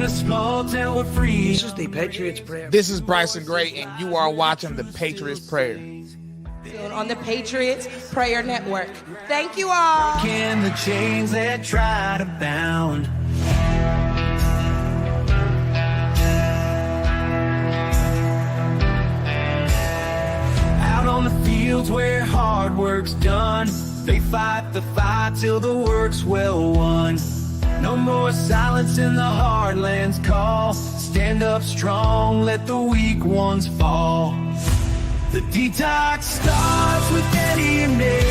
In a small town we're free. This is the Patriots Prayer. This is Bryson Gray, and you are watching the Patriots Prayer. On the Patriots Prayer Network. Thank you all. Can the chains that try to bound? Out on the fields where hard work's done, they fight the fight till the work's well won. No more silence in the heartland's call. Stand up strong, let the weak ones fall. The detox starts with Eddie and Nate,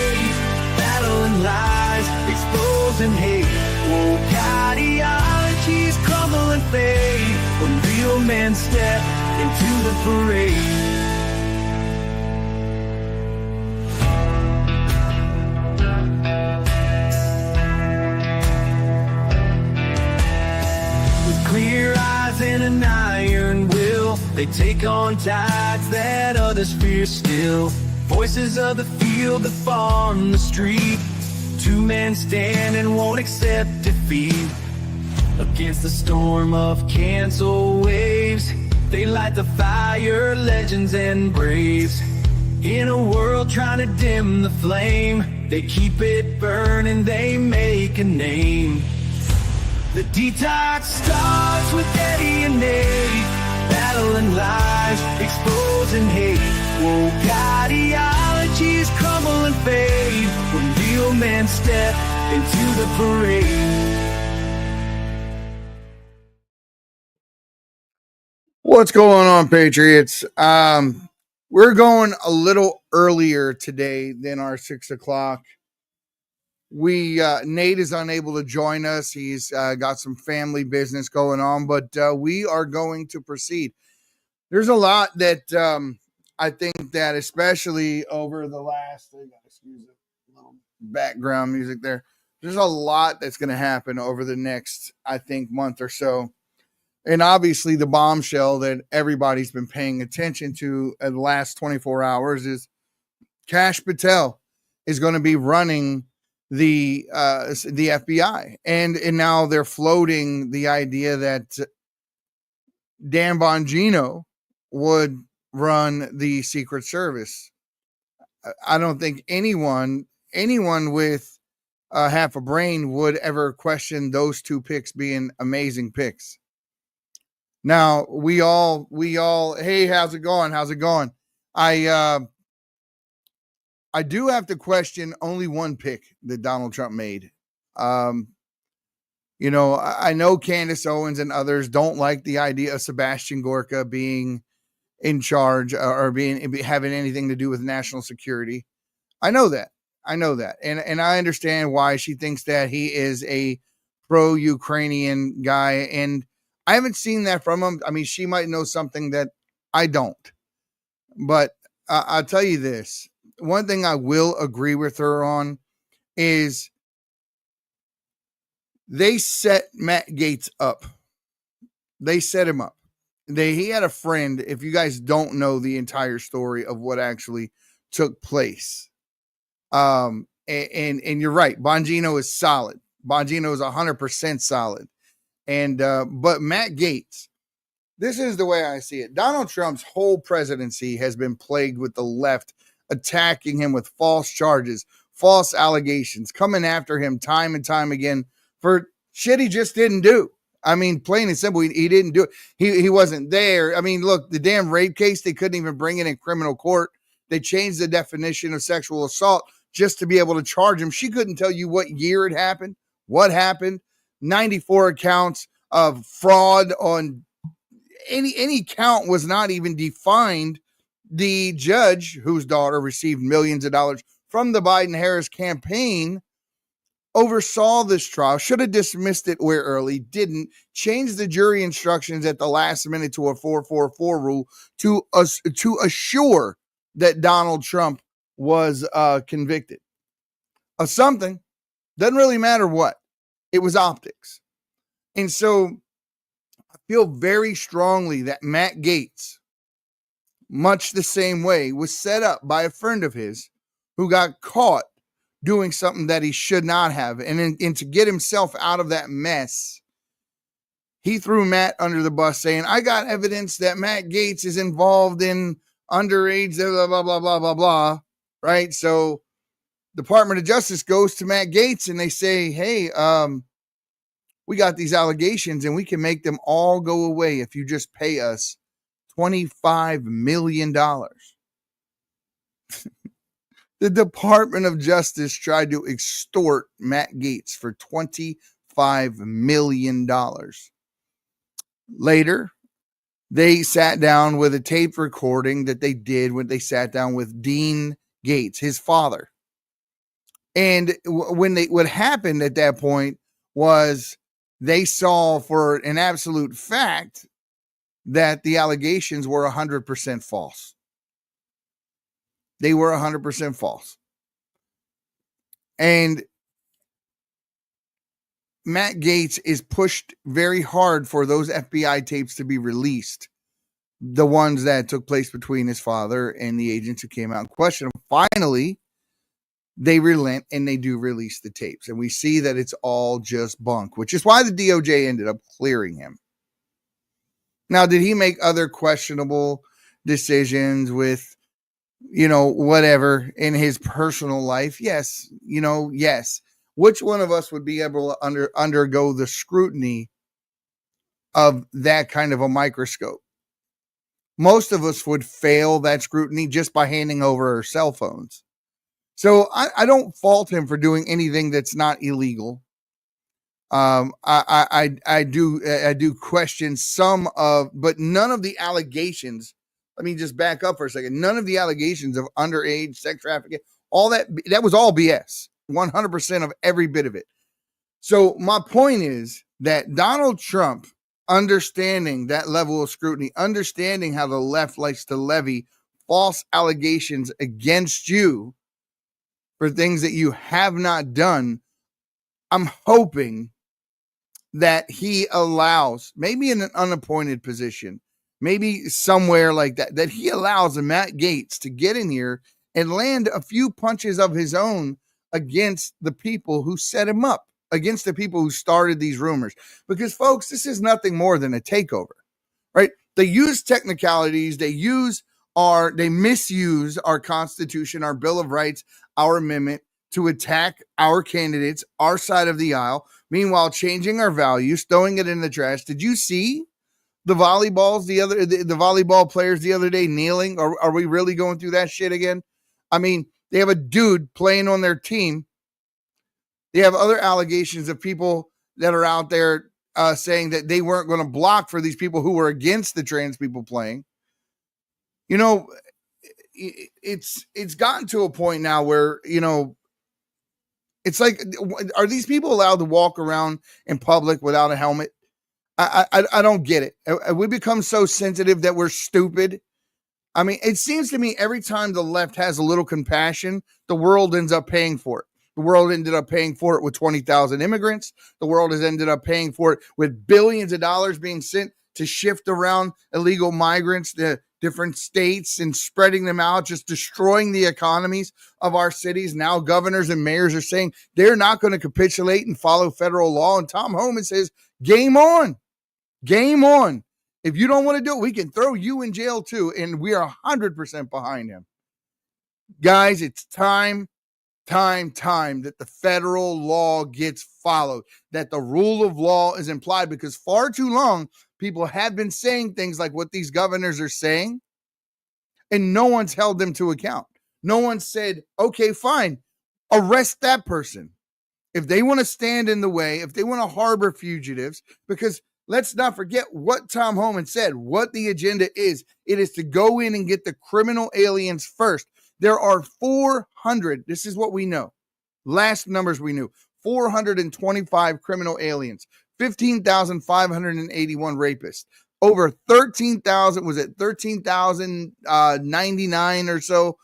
battling lies, exposing hate. Woke ideologies crumble and fade when real men step into the parade. Clear eyes and an iron will, they take on tides that others fear still. Voices of the field, the farm, the street. Two men stand and won't accept defeat. Against the storm of cancel waves, they light the fire, legends and braves. In a world trying to dim the flame, they keep it burning, they make a name. The detox starts with Eddie and Nate, battling lies, exposing hate. Woke ideologies crumble and fade when real men step into the parade. What's going on, Patriots? We're going a little earlier today than our 6 o'clock. Nate is unable to join us. He's got some family business going on, but we are going to proceed. There's a lot that I think that, especially over the last, excuse a little background music there. There's a lot that's going to happen over the next, I think, month or so. And obviously the bombshell that everybody's been paying attention to in the last 24 hours is Kash Patel is going to be running the FBI, and now they're floating the idea that Dan Bongino would run the Secret Service. I don't think anyone with half a brain would ever question those two picks being amazing picks. Now we all, hey, how's it going? I do have to question only one pick that Donald Trump made. I know Candace Owens and others don't like the idea of Sebastian Gorka being in charge or having anything to do with national security. I know that. And I understand why she thinks that he is a pro-Ukrainian guy. And I haven't seen that from him. I mean, she might know something that I don't. But I'll tell you this. One thing I will agree with her on is they set Matt Gaetz up. They set him up. He had a friend. If you guys don't know the entire story of what actually took place, and you're right, Bongino is solid. Bongino is 100% solid. And but Matt Gaetz, this is the way I see it. Donald Trump's whole presidency has been plagued with the left attacking him with false charges, false allegations, coming after him time and time again for shit he just didn't do. I mean, plain and simple, he didn't do it. He wasn't there. I mean, look, the damn rape case, they couldn't even bring it in criminal court. They changed the definition of sexual assault just to be able to charge him. She couldn't tell you what year it happened, what happened. 94 accounts of fraud on any count was not even defined. The judge, whose daughter received millions of dollars from the Biden-Harris campaign, oversaw this trial, should have dismissed it way early, didn't, change the jury instructions at the last minute to a 444 rule to assure that Donald Trump was convicted of something. Doesn't really matter what. It was optics. And so I feel very strongly that Matt Gaetz, much the same way, was set up by a friend of his who got caught doing something that he should not have. And to get himself out of that mess, he threw Matt under the bus saying, I got evidence that Matt Gaetz is involved in underage, blah, blah, blah, blah, blah, blah. Right. So Department of Justice goes to Matt Gaetz and they say, hey, we got these allegations and we can make them all go away if you just pay us $25 million. The Department of Justice tried to extort Matt Gaetz for $25 million. Later, they sat down with a tape recording that they did when they sat down with Dean Gaetz, his father. And what happened at that point was they saw for an absolute fact that the allegations were 100% false. They were 100% false. And Matt Gaetz is pushed very hard for those FBI tapes to be released. The ones that took place between his father and the agents who came out and questioned him. Finally, they relent and they do release the tapes. And we see that it's all just bunk, which is why the DOJ ended up clearing him. Now, did he make other questionable decisions with, whatever in his personal life? Yes. Yes. Which one of us would be able to undergo the scrutiny of that kind of a microscope? Most of us would fail that scrutiny just by handing over our cell phones. So I don't fault him for doing anything that's not illegal. I do question some of, but none of the allegations. Let me just back up for a second. None of the allegations of underage sex trafficking, all that was all BS. 100% of every bit of it. So my point is that Donald Trump, understanding that level of scrutiny, understanding how the left likes to levy false allegations against you for things that you have not done, I'm hoping that he allows, maybe in an unappointed position, maybe somewhere like that he allows Matt Gaetz to get in here and land a few punches of his own against the people who set him up, against the people who started these rumors. Because, folks, this is nothing more than a takeover, right? They use technicalities. They misuse our Constitution, our Bill of Rights, our amendment to attack our candidates, our side of the aisle. Meanwhile, changing our values, throwing it in the trash. Did you see the volleyball players the other day kneeling? Are we really going through that shit again? I mean, they have a dude playing on their team. They have other allegations of people that are out there saying that they weren't going to block for these people who were against the trans people playing. It's gotten to a point now where, it's like, are these people allowed to walk around in public without a helmet? I don't get it. We become so sensitive that we're stupid. I mean, it seems to me every time the left has a little compassion, the world ends up paying for it. The world ended up paying for it with 20,000 immigrants. The world has ended up paying for it with billions of dollars being sent to shift around illegal migrants to different states and spreading them out, just destroying the economies of our cities. Now governors and mayors are saying they're not going to capitulate and follow federal law. And Tom Homan says, game on. Game on. If you don't want to do it, we can throw you in jail too. And we are 100% behind him. Guys, it's time that the federal law gets followed, that the rule of law is implied, because far too long, people have been saying things like what these governors are saying, and no one's held them to account. No one said, okay, fine, arrest that person. If they want to stand in the way, if they want to harbor fugitives, because let's not forget what Tom Homan said, what the agenda is. It is to go in and get the criminal aliens first. There are 400, this is what we know. Last numbers we knew, 425 criminal aliens, 15,581 rapists, over 13,000, was it 13,099 or so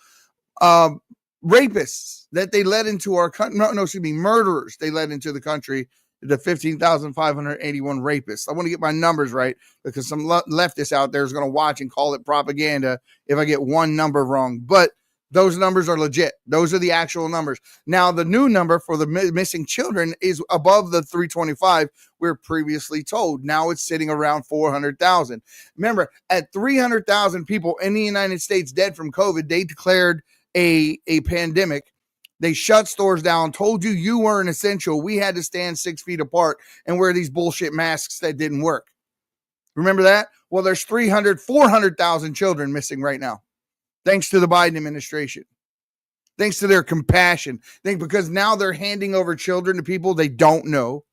rapists that they led into our country. Murderers they led into the country. The 15,581 rapists. I want to get my numbers right, because some leftists out there is going to watch and call it propaganda if I get one number wrong. But Those numbers are legit. Those are the actual numbers. Now, the new number for the missing children is above the 325 we're previously told. Now it's sitting around 400,000. Remember, at 300,000 people in the United States dead from COVID, they declared a pandemic. They shut stores down, told you weren't essential. We had to stand 6 feet apart and wear these bullshit masks that didn't work. Remember that? Well, there's 400,000 children missing right now. Thanks to the Biden administration. Thanks to their compassion. Because now they're handing over children to people they don't know.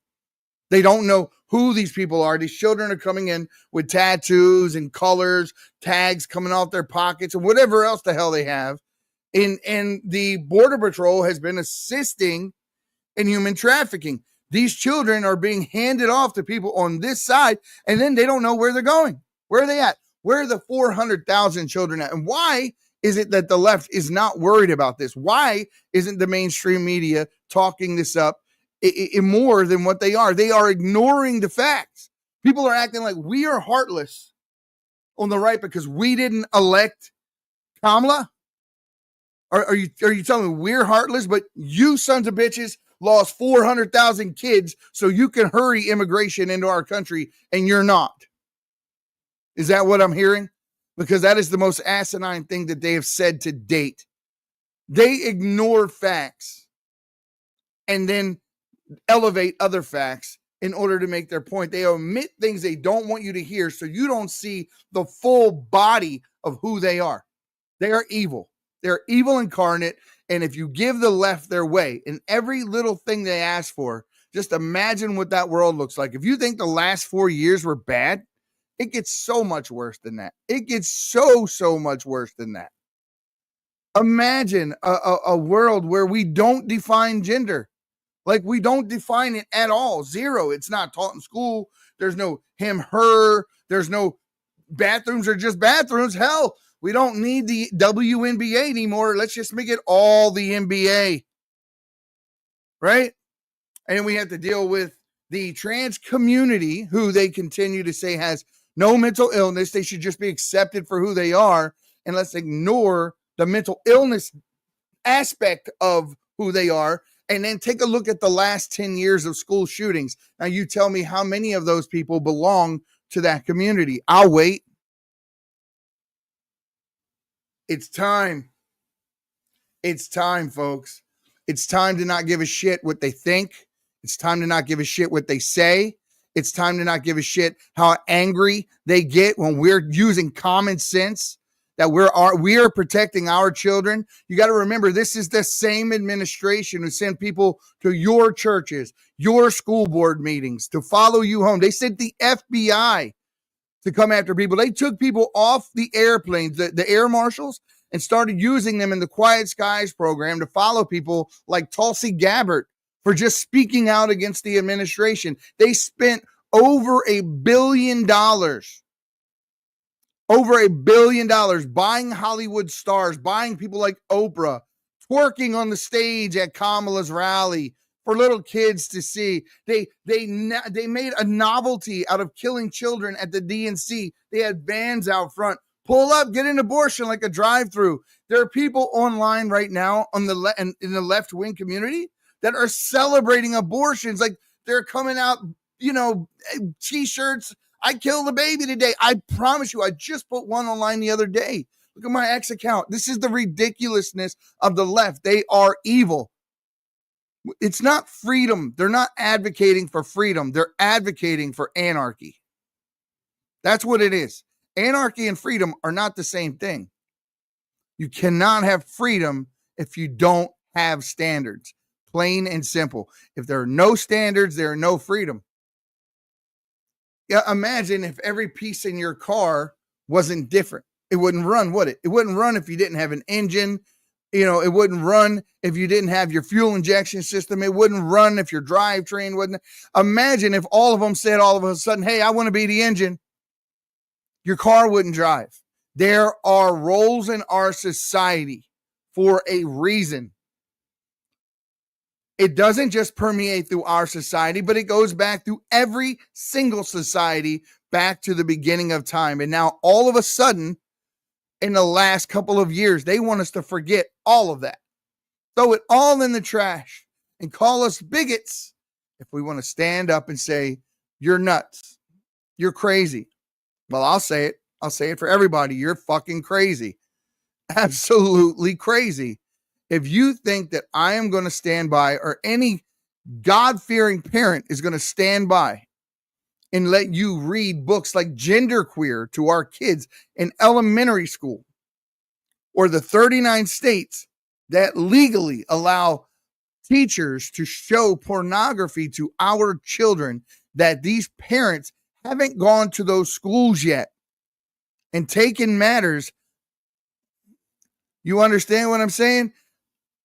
They don't know who these people are. These children are coming in with tattoos and colors, tags coming off their pockets, and whatever else the hell they have. And the Border Patrol has been assisting in human trafficking. These children are being handed off to people on this side, and then they don't know where they're going. Where are they at? Where are the 400,000 children at? And why is it that the left is not worried about this? Why isn't the mainstream media talking this up more than what they are? They are ignoring the facts. People are acting like we are heartless on the right because we didn't elect Kamala. Are you telling me we're heartless, but you sons of bitches lost 400,000 kids so you can hurry immigration into our country and you're not? Is that what I'm hearing? Because that is the most asinine thing that they have said to date. They ignore facts and then elevate other facts in order to make their point. They omit things they don't want you to hear so you don't see the full body of who they are. They are evil. They're evil incarnate. And if you give the left their way in every little thing they ask for, just imagine what that world looks like. If you think the last 4 years were bad, it gets so much worse than that. It gets so much worse than that. Imagine a world where we don't define gender. Like we don't define it at all. Zero. It's not taught in school. There's no him, her. There's no bathrooms are just bathrooms. Hell, we don't need the WNBA anymore. Let's just make it all the NBA. Right? And we have to deal with the trans community, who they continue to say has no mental illness. They should just be accepted for who they are. And let's ignore the mental illness aspect of who they are. And then take a look at the last 10 years of school shootings. Now you tell me how many of those people belong to that community. I'll wait. It's time. It's time, folks. It's time to not give a shit what they think. It's time to not give a shit what they say. It's time to not give a shit how angry they get when we're using common sense, that we are protecting our children. You got to remember, this is the same administration who sent people to your churches, your school board meetings, to follow you home. They sent the FBI to come after people. They took people off the airplanes, the air marshals, and started using them in the Quiet Skies program to follow people like Tulsi Gabbard for just speaking out against the administration. They spent over $1 billion buying Hollywood stars, buying people like Oprah, twerking on the stage at Kamala's rally for little kids to see. They made a novelty out of killing children at the DNC. They had vans out front. Pull up, get an abortion like a drive-through. There are people online right now on in the left-wing community that are celebrating abortions. Like they're coming out, T-shirts. I killed a baby today. I promise you, I just put one online the other day. Look at my ex account. This is the ridiculousness of the left. They are evil. It's not freedom. They're not advocating for freedom. They're advocating for anarchy. That's what it is. Anarchy and freedom are not the same thing. You cannot have freedom if you don't have standards. Plain and simple. If there are no standards, there are no freedom. Yeah, imagine if every piece in your car wasn't different. It wouldn't run, would it? It wouldn't run if you didn't have an engine. It wouldn't run if you didn't have your fuel injection system. It wouldn't run if your drivetrain wouldn't. Imagine if all of them said all of a sudden, hey, I want to be the engine. Your car wouldn't drive. There are roles in our society for a reason. It doesn't just permeate through our society, but it goes back through every single society back to the beginning of time. And now all of a sudden, in the last couple of years. They want us to forget all of that. Throw it all in the trash and call us bigots if we want to stand up and say, you're nuts. You're crazy. Well, I'll say it. I'll say it for everybody. You're fucking crazy. Absolutely crazy. If you think that I am going to stand by, or any God-fearing parent is going to stand by and let you read books like Genderqueer to our kids in elementary school, or the 39 states that legally allow teachers to show pornography to our children, that these parents haven't gone to those schools yet and taken matters. You understand what I'm saying?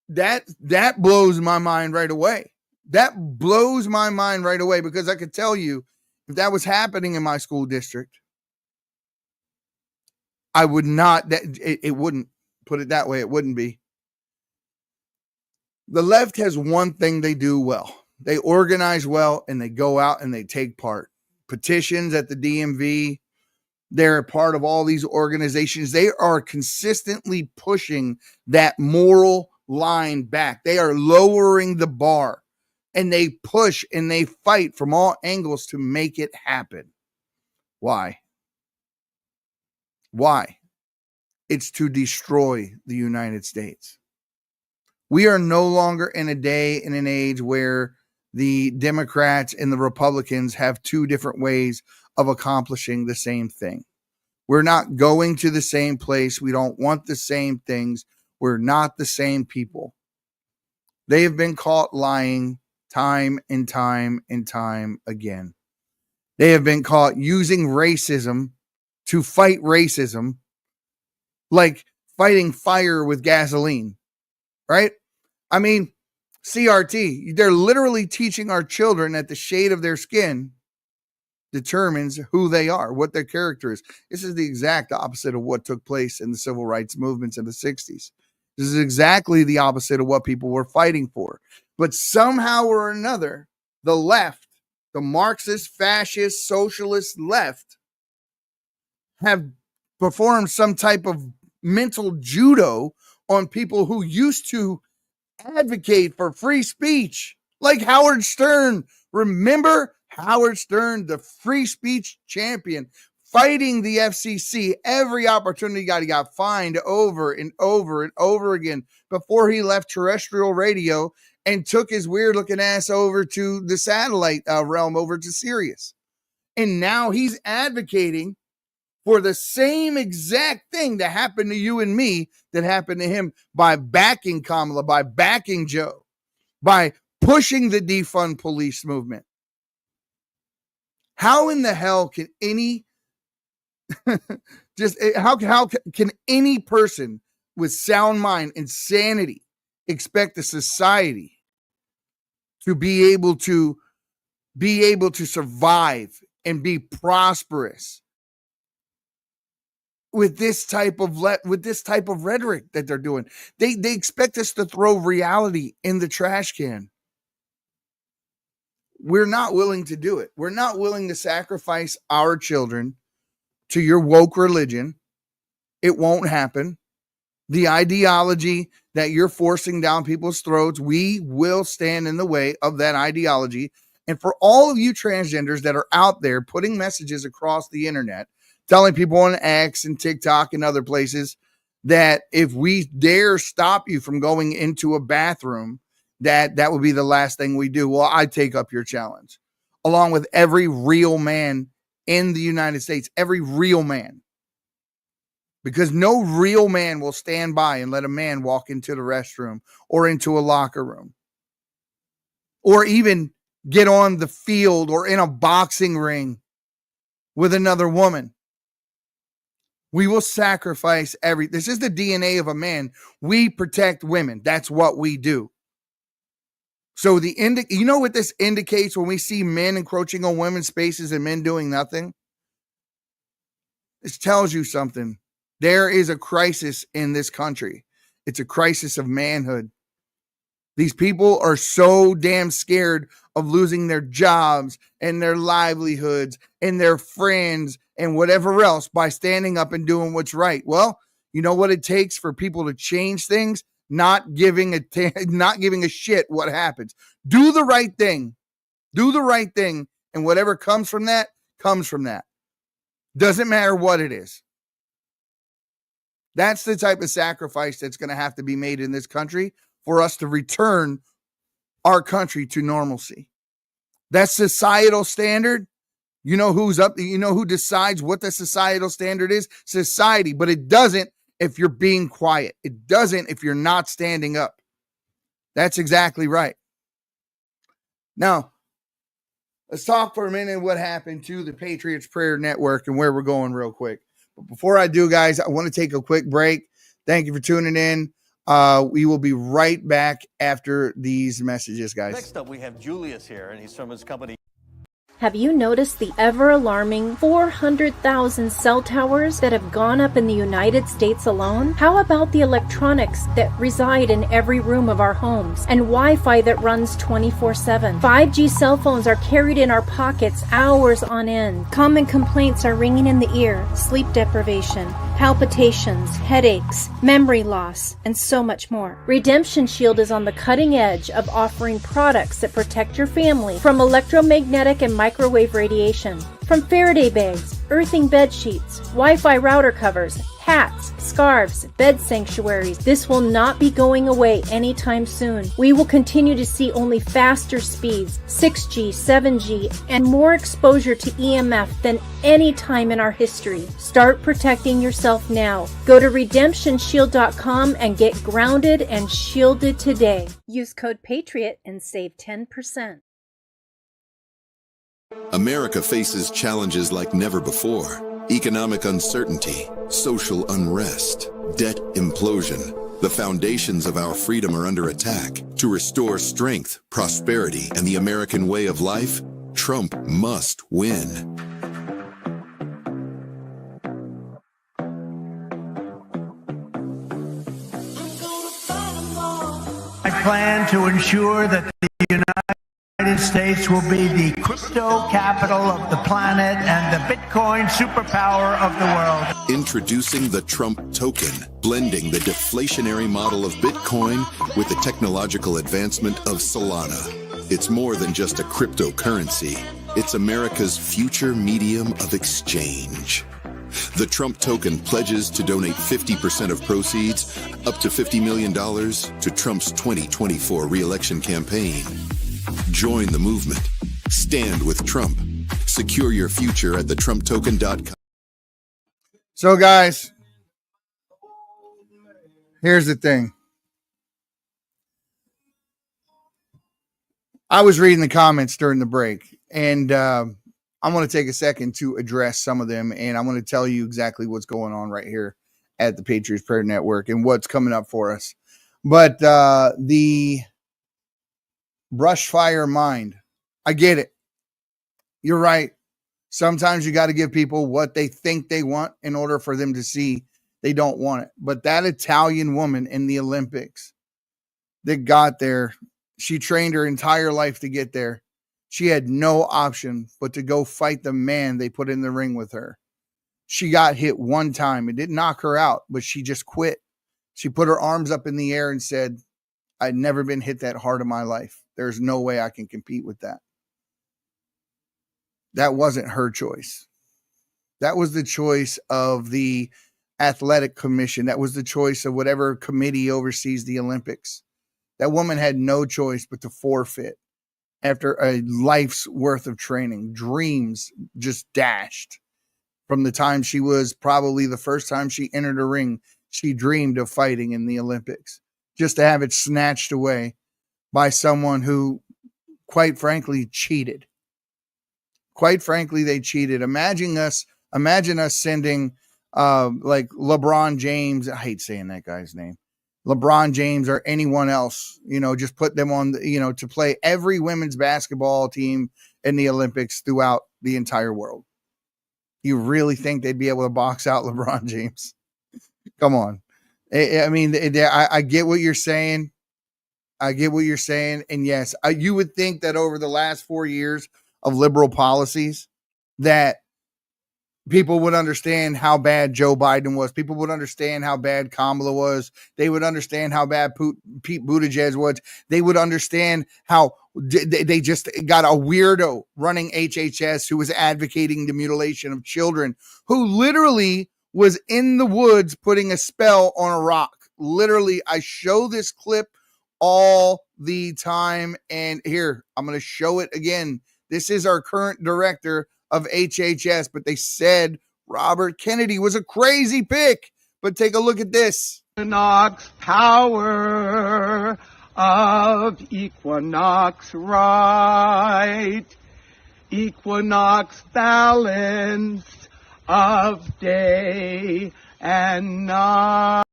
That blows my mind right away. That blows my mind right away, because I could tell you, if that was happening in my school district, I would not, it wouldn't, put it that way, it wouldn't be. The left has one thing they do well. They organize well, and they go out and they take part. Petitions at the DMV. They're a part of all these organizations. They are consistently pushing that moral line back. They are lowering the bar, and they push and they fight from all angles to make it happen. Why? Why? It's to destroy the United States. We are no longer in a day and an age where the Democrats and the Republicans have two different ways of accomplishing the same thing. We're not going to the same place. We don't want the same things. We're not the same people. They have been caught lying time and time and time again. They have been caught using racism to fight racism, like fighting fire with gasoline, right? I mean, CRT, they're literally teaching our children that the shade of their skin determines who they are, what their character is. This is the exact opposite of what took place in the civil rights movements in the 60s. This is exactly the opposite of what people were fighting for. But somehow or another, the left, the Marxist, fascist, socialist left, have performed some type of mental judo on people who used to advocate for free speech, like Howard Stern. Remember Howard Stern, the free speech champion, fighting the FCC every opportunity he got fined over and over and over again before he left terrestrial radio and took his weird looking ass over to the satellite realm, over to Sirius. And now he's advocating for the same exact thing that happened to you and me that happened to him, by backing Kamala, by backing Joe, by pushing the defund police movement. How in the hell can any how can any person with sound mind and sanity expect a society to be able to survive and be prosperous with this type of rhetoric that they're doing? They expect us to throw reality in the trash can. We're not willing to do it. We're not willing to sacrifice our children to your woke religion. It won't happen. The ideology that you're forcing down people's throats, we will stand in the way of that ideology. And for all of you transgenders that are out there putting messages across the internet, telling people on X and TikTok and other places that if we dare stop you from going into a bathroom, that would be the last thing we do. Well, I take up your challenge, along with every real man in the United States, every real man, because no real man will stand by and let a man walk into the restroom or into a locker room, or even get on the field or in a boxing ring with another woman. We will sacrifice this is the DNA of a man. We protect women. That's what we do. So you know what this indicates when we see men encroaching on women's spaces and men doing nothing? This tells you something. There is a crisis in this country. It's a crisis of manhood. These people are so damn scared of losing their jobs and their livelihoods and their friends and whatever else by standing up and doing what's right. Well, You know what it takes for people to change things? Not giving a shit what happens. Do the right thing. Do the right thing, and whatever comes from that, comes from that. Doesn't matter what it is. That's the type of sacrifice that's going to have to be made in this country for us to return our country to normalcy. That societal standard, you know who's up, you know who decides what the societal standard is? Society, but it doesn't if you're being quiet. It doesn't if you're not standing up. That's exactly right. Now, let's talk for a minute what happened to the Patriots Prayer Network and where we're going real quick. But before I do, guys, I want to take a quick break. Thank you for tuning in. We will be right back after these messages, guys. Next up, we have Julius here, and he's from his company. Have you noticed the ever-alarming 400,000 cell towers that have gone up in the United States alone? How about the electronics that reside in every room of our homes and Wi-Fi that runs 24/7? 5G cell phones are carried in our pockets hours on end. Common complaints are ringing in the ear: sleep deprivation, palpitations, headaches, memory loss, and so much more. Redemption Shield is on the cutting edge of offering products that protect your family from electromagnetic and microwave radiation. From Faraday bags, earthing bed sheets, Wi-Fi router covers, hats, scarves, bed sanctuaries. This will not be going away anytime soon. We will continue to see only faster speeds, 6G, 7G, and more exposure to EMF than any time in our history. Start protecting yourself now. Go to redemptionshield.com and get grounded and shielded today. Use code PATRIOT and save 10%. America faces challenges like never before. Economic uncertainty, social unrest, debt implosion. The foundations of our freedom are under attack. To restore strength, prosperity, and the American way of life, Trump must win. I plan to ensure that the United States will be the crypto capital of the planet and the Bitcoin superpower of the world. Introducing the Trump token, blending the deflationary model of Bitcoin with the technological advancement of Solana. It's more than just a cryptocurrency. It's America's future medium of exchange. The Trump token pledges to donate 50% of proceeds, up to $50 million, to Trump's 2024 re-election campaign. Join the movement. Stand with Trump. Secure your future at thetrumptoken.com. So, guys, here's the thing. I was reading the comments during the break, and I'm going to take a second to address some of them, and I'm going to tell you exactly what's going on right here at the Patriots Prayer Network and what's coming up for us. But the brush fire mind, I get it. You're right. Sometimes you got to give people what they think they want in order for them to see they don't want it. But that Italian woman in the Olympics that got there, she trained her entire life to get there. She had no option but to go fight the man they put in the ring with her. She got hit one time. It didn't knock her out, but she just quit. She put her arms up in the air and said, I'd never been hit that hard in my life. There's no way I can compete with that. That wasn't her choice. That was the choice of the athletic commission. That was the choice of whatever committee oversees the Olympics. That woman had no choice but to forfeit after a life's worth of training, dreams just dashed. From the time she was probably the first time she entered a ring, she dreamed of fighting in the Olympics, just to have it snatched away by someone who, quite frankly, cheated. Quite frankly, they cheated. Imagine us sending like LeBron James. I hate saying that guy's name. LeBron James or anyone else, just put them on, to play every women's basketball team in the Olympics throughout the entire world. You really think they'd be able to box out LeBron James? Come on. I mean, I get what you're saying. I get what you're saying. And yes, you would think that over the last 4 years of liberal policies, that people would understand how bad Joe Biden was. People would understand how bad Kamala was. They would understand how bad Pete Buttigieg was. They would understand how they just got a weirdo running HHS who was advocating the mutilation of children, who literally was in the woods putting a spell on a rock. Literally, I show this clip all the time. And here, I'm going to show it again. This is our current director of HHS, but they said Robert Kennedy was a crazy pick. But take a look at this. Equinox power of equinox right, equinox balance of day and night.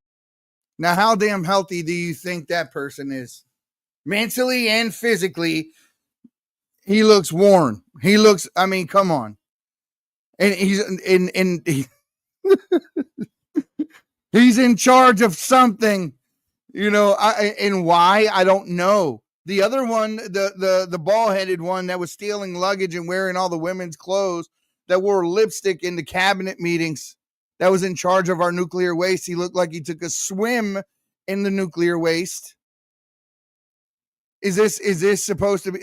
Now, how damn healthy do you think that person is? Mentally and physically, he looks worn. He looks, I mean, come on. And he's in charge of something, you know, and why, I don't know. The other one, the bald-headed one that was stealing luggage and wearing all the women's clothes, that wore lipstick in the cabinet meetings, that was in charge of our nuclear waste. He looked like he took a swim in the nuclear waste. Is this supposed to be?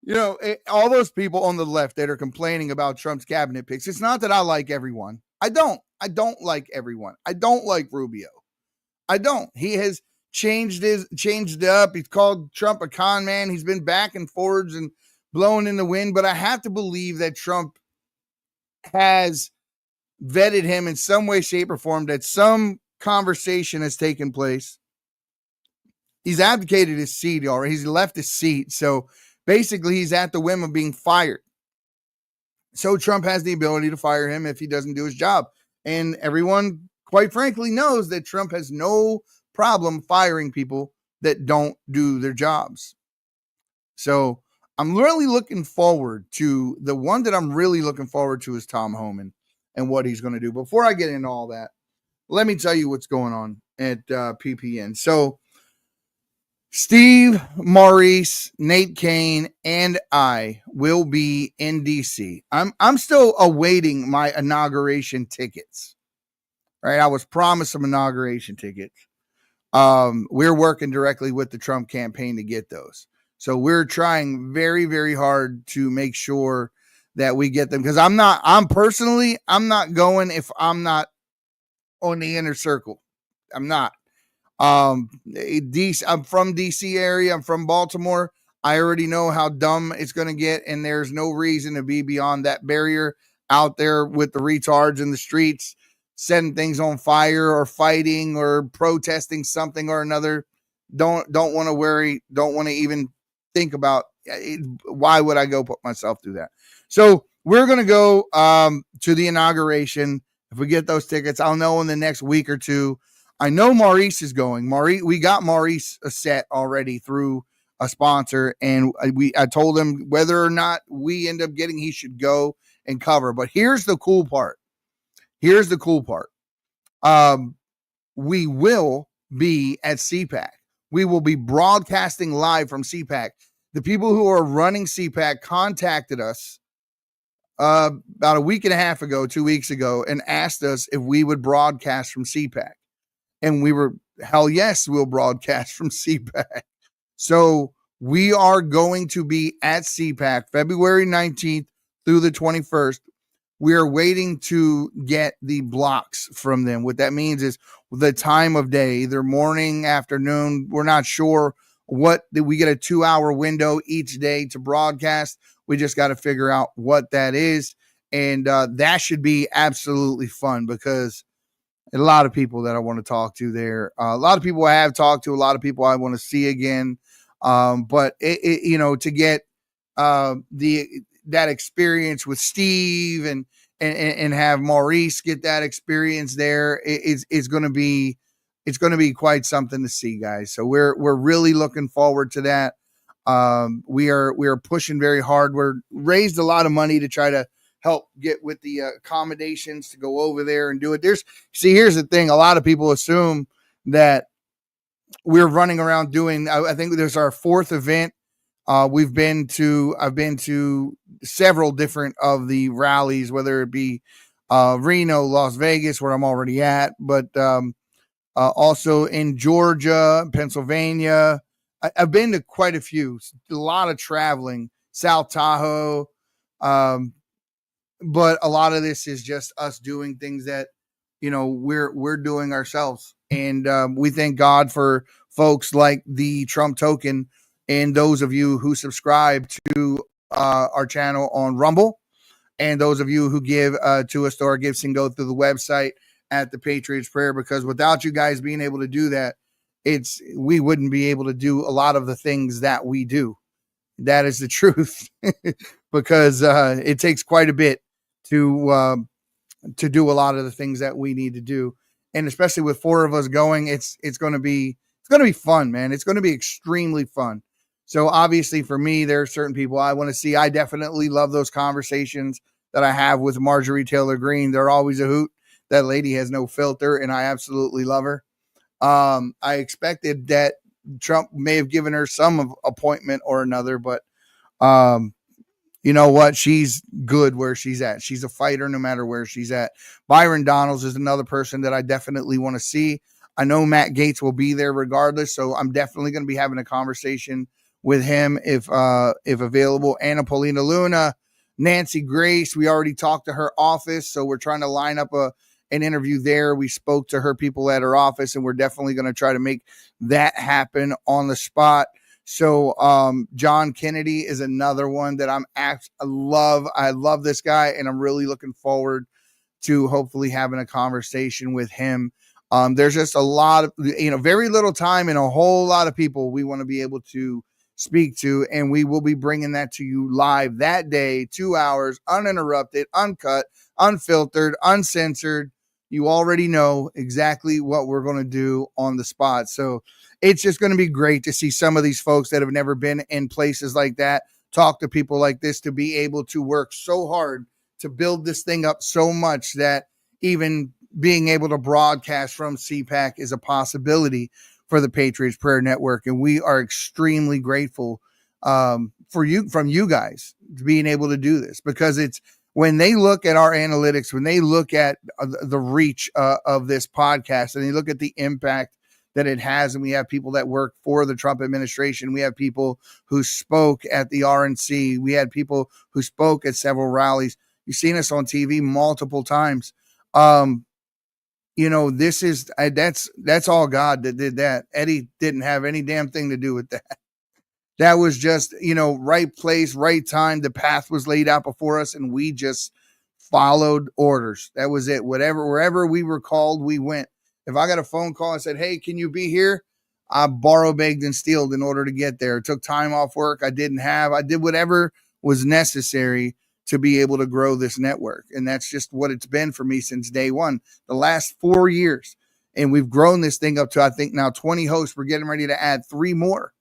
You know, all those people on the left that are complaining about Trump's cabinet picks. It's not that I like everyone. I don't like everyone. I don't like Rubio. I don't. He has changed it up. He's called Trump a con man. He's been back and forwards and blowing in the wind. But I have to believe that Trump has vetted him in some way, shape, or form, that some conversation has taken place. He's abdicated his seat already. He's left his seat. So basically, he's at the whim of being fired. So Trump has the ability to fire him if he doesn't do his job. And everyone, quite frankly, knows that Trump has no problem firing people that don't do their jobs. So I'm really looking forward to, the one that I'm really looking forward to is Tom Homan and what he's going to do. Before I get into all that, let me tell you what's going on at PPN. So Steve, Maurice, Nate Kane, and I will be in DC. I'm still awaiting my inauguration tickets. Right? I was promised some inauguration tickets. We're working directly with the Trump campaign to get those. So we're trying very, very hard to make sure that we get them, because I'm not going if I'm not on the inner circle. I'm not. DC, I'm from DC area. I'm from Baltimore. I already know how dumb it's going to get, and there's no reason to be beyond that barrier out there with the retards in the streets, setting things on fire or fighting or protesting something or another. Don't want to worry. Don't want to even think about it. Why would I go put myself through that? So we're going to go to the inauguration. If we get those tickets, I'll know in the next week or two. I know Maurice is going. We got Maurice a set already through a sponsor, and I told him whether or not we end up getting, he should go and cover. But here's the cool part. We will be at CPAC. We will be broadcasting live from CPAC. The people who are running CPAC contacted us about a week and a half ago, 2 weeks ago, and asked us if we would broadcast from CPAC. And we were, hell yes, we'll broadcast from CPAC. So we are going to be at CPAC February 19th through the 21st. We are waiting to get the blocks from them. What that means is the time of day, either morning, afternoon. We're not sure what. We get a 2-hour window each day to broadcast. We just got to figure out what that is. And that should be absolutely fun, because a lot of people that I want to talk to there. A lot of people I have talked to, a lot of people I want to see again. But to get that experience with Steve and have Maurice get that experience there is going to be, it's going to be quite something to see, guys. So we're really looking forward to that. We are pushing very hard. We're raised a lot of money to try to help get with the accommodations to go over there and do it. Here's the thing. A lot of people assume that we're running around doing, I think there's our 4th event I've been to several different of the rallies, whether it be Reno, Las Vegas, where I'm already at, but also in Georgia, Pennsylvania. I've been to quite a few, a lot of traveling, South Tahoe. But a lot of this is just us doing things that, we're doing ourselves. And we thank God for folks like the Trump Token and those of you who subscribe to our channel on Rumble, and those of you who give to us, to our gifts, and go through the website at the Patriots Prayer, because without you guys being able to do that, we wouldn't be able to do a lot of the things that we do. That is the truth, because it takes quite a bit to do a lot of the things that we need to do. And especially with 4 of us going, it's going to be fun, man. It's going to be extremely fun. So obviously for me, there are certain people I want to see. I definitely love those conversations that I have with Marjorie Taylor Greene. They're always a hoot. That lady has no filter, and I absolutely love her. I expected that Trump may have given her some appointment or another, but you know what? She's good where she's at. She's a fighter no matter where she's at. Byron Donalds is another person that I definitely want to see. I know Matt Gaetz will be there regardless, so I'm definitely going to be having a conversation with him if available. Anna Paulina Luna, Nancy Grace, we already talked to her office, so we're trying to line up an interview there. We spoke to her people at her office, and we're definitely going to try to make that happen on the spot. So John Kennedy is another one that I love this guy, and I'm really looking forward to hopefully having a conversation with him. There's just a lot of, very little time and a whole lot of people we want to be able to speak to, and we will be bringing that to you live that day, 2 hours, uninterrupted, uncut, unfiltered, uncensored. You already know exactly what we're going to do on the spot. So it's just going to be great to see some of these folks that have never been in places like that, talk to people like this, to be able to work so hard to build this thing up so much that even being able to broadcast from CPAC is a possibility for the Patriots Prayer Network. And we are extremely grateful from you guys being able to do this, because it's, when they look at our analytics, when they look at the reach of this podcast, and they look at the impact that it has, and we have people that work for the Trump administration, we have people who spoke at the RNC, we had people who spoke at several rallies. You've seen us on TV multiple times. This is that's all God that did that. Eddie didn't have any damn thing to do with that. That was just, right place, right time. The path was laid out before us, and we just followed orders. That was it. Wherever we were called, we went. If I got a phone call and said, "Hey, can you be here?" I borrowed, begged, and stealed in order to get there. It took time off work I did whatever was necessary to be able to grow this network. And that's just what it's been for me since day one, the last 4 years. And we've grown this thing up to, I think now 20 hosts. We're getting ready to add 3 more.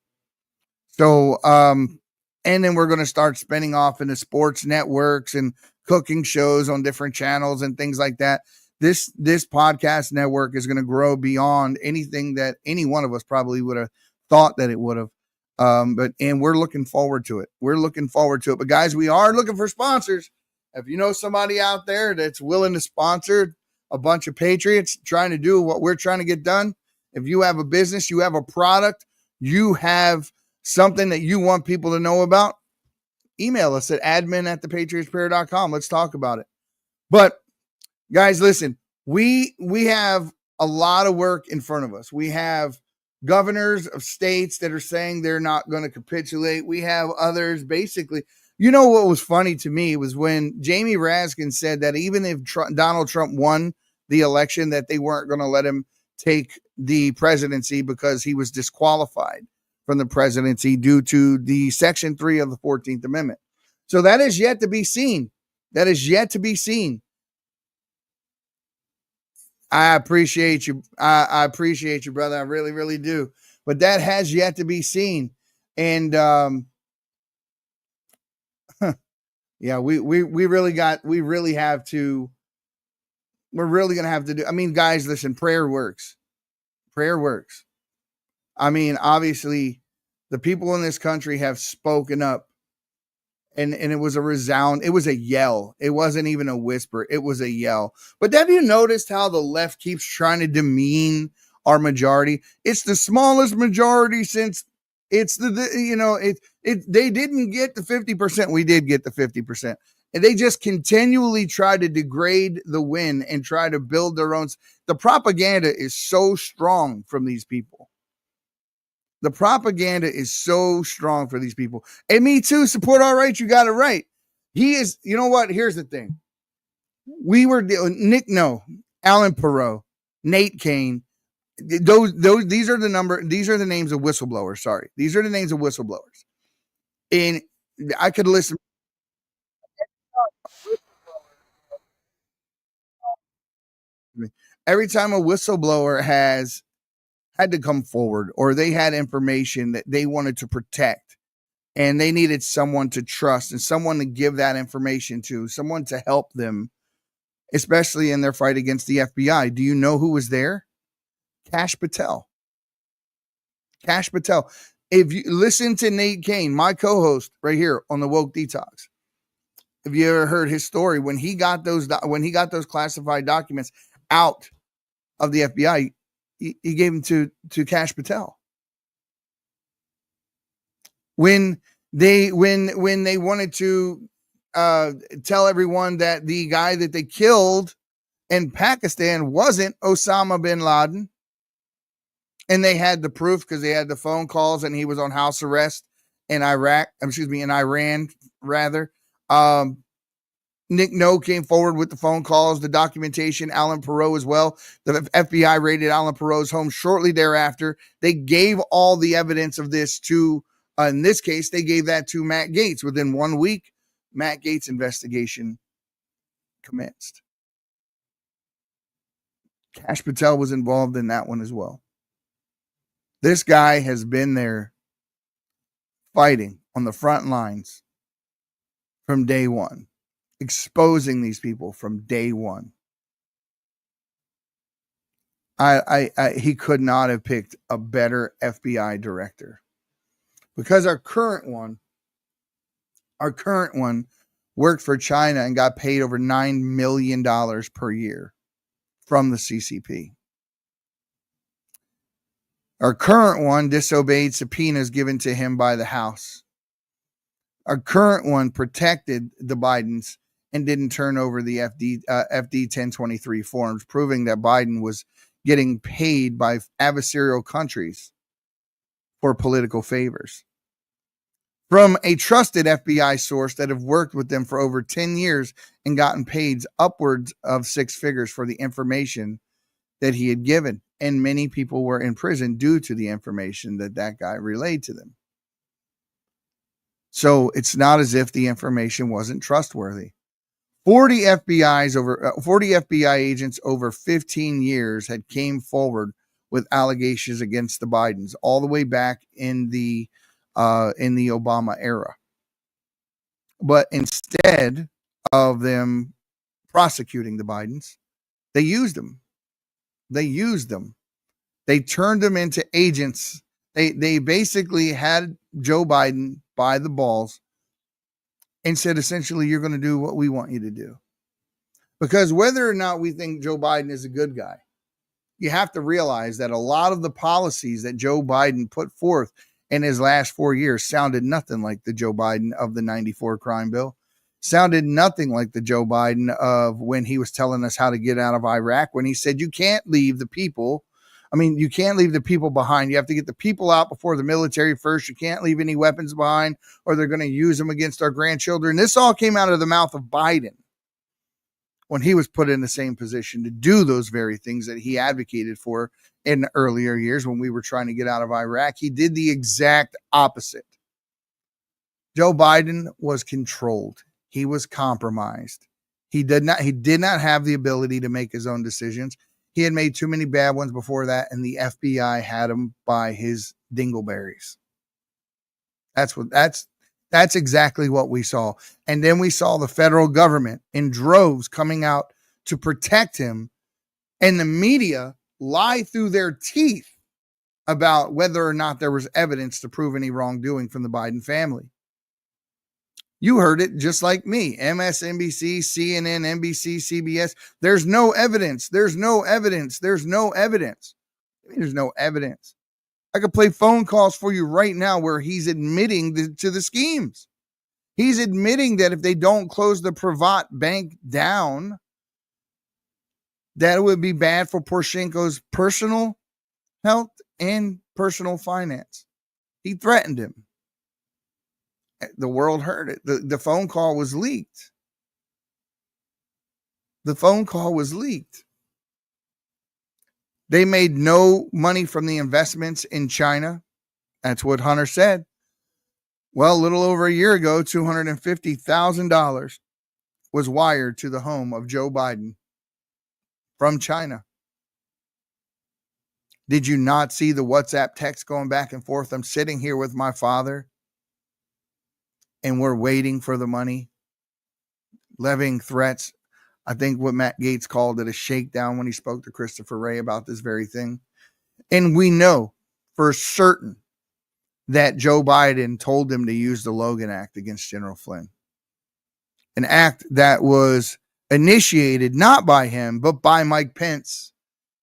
So, and then we're going to start spinning off into sports networks and cooking shows on different channels and things like that. This podcast network is going to grow beyond anything that any one of us probably would have thought that it would have. And we're looking forward to it. But guys, we are looking for sponsors. If you know somebody out there that's willing to sponsor a bunch of Patriots trying to do what we're trying to get done, if you have a business, you have a product, you have something that you want people to know about, email us at admin@thepatriotsprayer.com. Let's talk about it. But guys, listen, we have a lot of work in front of us. We have governors of states that are saying they're not going to capitulate. We have others basically. What was funny to me was when Jamie Raskin said that even if Donald Trump won the election, that they weren't going to let him take the presidency because he was disqualified from the presidency due to the Section 3 of the 14th Amendment. So that is yet to be seen. I appreciate you. I appreciate you, brother. I really, really do. But that has yet to be seen. And yeah, we're really going to have to do. I mean, guys, listen, prayer works. Obviously, The people in this country have spoken up. And it was it was a yell. It wasn't even a whisper. It was a yell. But have you noticed how the left keeps trying to demean our majority? It's the smallest majority since it's they didn't get the 50%. We did get the 50%. And they just continually try to degrade the win and try to build their own. The propaganda is so strong from these people. The propaganda is so strong for these people. And me too, support all right, you got it right. He is, you know what? Here's the thing. We were Alan Perot, Nate Kane. These are the names of whistleblowers. Sorry. These are the names of whistleblowers. And I could listen. Every time a whistleblower has had to come forward or they had information that they wanted to protect and they needed someone to trust and someone to give that information to, someone to help them, especially in their fight against the FBI. Do you know who was there? Kash Patel. Kash Patel. If you listen to Nate Kane, my co-host right here on the Woke Detox, have you ever heard his story when he got those classified documents out of the FBI? He gave them to Kash Patel. When they wanted to tell everyone that the guy that they killed in Pakistan wasn't Osama bin Laden, and they had the proof because they had the phone calls and he was on house arrest in Iran rather. Nick No came forward with the phone calls, the documentation, Alan Perot as well. The FBI raided Alan Perot's home shortly thereafter. They gave all the evidence of this to, in this case, they gave that to Matt Gaetz. Within 1 week, Matt Gaetz' investigation commenced. Kash Patel was involved in that one as well. This guy has been there fighting on the front lines from day one. Exposing these people from day one. He could not have picked a better FBI director, because our current one worked for China and got paid over $9 million per year from the CCP. Our current one disobeyed subpoenas given to him by the House. Our current one protected the Bidens and didn't turn over the FD 1023 forms, proving that Biden was getting paid by adversarial countries for political favors. From a trusted FBI source that have worked with them for over 10 years and gotten paid upwards of 6 figures for the information that he had given. And many people were in prison due to the information that guy relayed to them. So it's not as if the information wasn't trustworthy. 40 FBI agents over 15 years had came forward with allegations against the Bidens all the way back in the Obama era. But instead of them prosecuting the Bidens, they used them. They turned them into agents. They basically had Joe Biden by the balls and said, essentially, you're going to do what we want you to do. Because whether or not we think Joe Biden is a good guy, you have to realize that a lot of the policies that Joe Biden put forth in his last 4 years sounded nothing like the Joe Biden of the 94 crime bill, sounded nothing like the Joe Biden of when he was telling us how to get out of Iraq, when he said, you can't leave the people. You can't leave the people behind. You have to get the people out before the military first. You can't leave any weapons behind or they're going to use them against our grandchildren. This all came out of the mouth of Biden when he was put in the same position to do those very things that he advocated for in earlier years when we were trying to get out of Iraq. He did the exact opposite. Joe Biden was controlled. He was compromised. He did not have the ability to make his own decisions. He had made too many bad ones before that, and the FBI had him by his dingleberries. That's exactly what we saw. And then we saw the federal government in droves coming out to protect him, and the media lie through their teeth about whether or not there was evidence to prove any wrongdoing from the Biden family. You heard it just like me. MSNBC, CNN, NBC, CBS. There's no evidence. There's no evidence. There's no evidence. I mean, there's no evidence. I could play phone calls for you right now where he's admitting to the schemes. He's admitting that if they don't close the Privat bank down, that it would be bad for Poroshenko's personal health and personal finance. He threatened him. The world heard it. The phone call was leaked. The phone call was leaked. They made no money from the investments in China. That's what Hunter said. Well, a little over a year ago, $250,000 was wired to the home of Joe Biden from China. Did you not see the WhatsApp text going back and forth? I'm sitting here with my father and we're waiting for the money. Levying threats. I think what Matt Gaetz called it a shakedown when he spoke to Christopher Wray about this very thing. And we know for certain that Joe Biden told them to use the Logan Act against General Flynn. An act that was initiated not by him, but by Mike Pence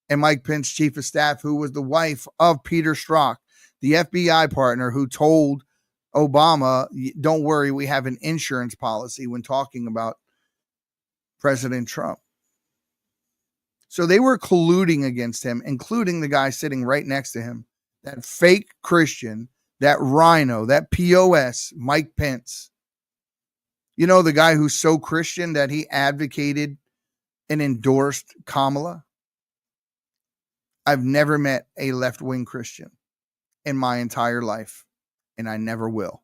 and Mike Pence chief of staff, who was the wife of Peter Strzok, the FBI partner who told Obama, don't worry, we have an insurance policy when talking about President Trump. So they were colluding against him, including the guy sitting right next to him, that fake Christian, that rhino, that POS, Mike Pence. You know, the guy who's so Christian that he advocated and endorsed Kamala. I've never met a left-wing Christian in my entire life, and I never will.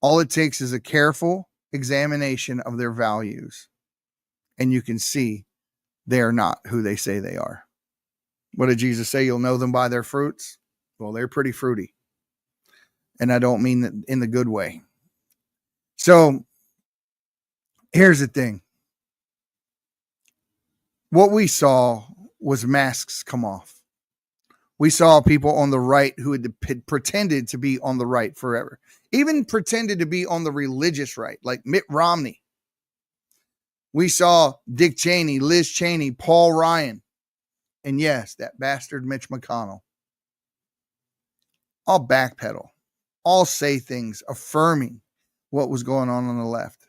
All it takes is a careful examination of their values, and you can see they are not who they say they are. What did Jesus say? You'll know them by their fruits. Well, they're pretty fruity. And I don't mean that in the good way. So here's the thing. What we saw was masks come off. We saw people on the right who had pretended to be on the right forever, even pretended to be on the religious right, like Mitt Romney. We saw Dick Cheney, Liz Cheney, Paul Ryan, and yes, that bastard Mitch McConnell. All backpedal, all say things affirming what was going on the left.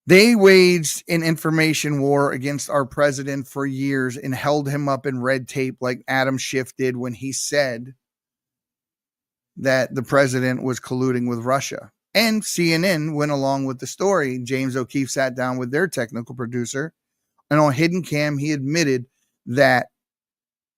They waged an information war against our president for years and held him up in red tape like Adam Schiff did when he said that the president was colluding with Russia. And CNN went along with the story. James O'Keefe sat down with their technical producer, and on Hidden Cam, he admitted that,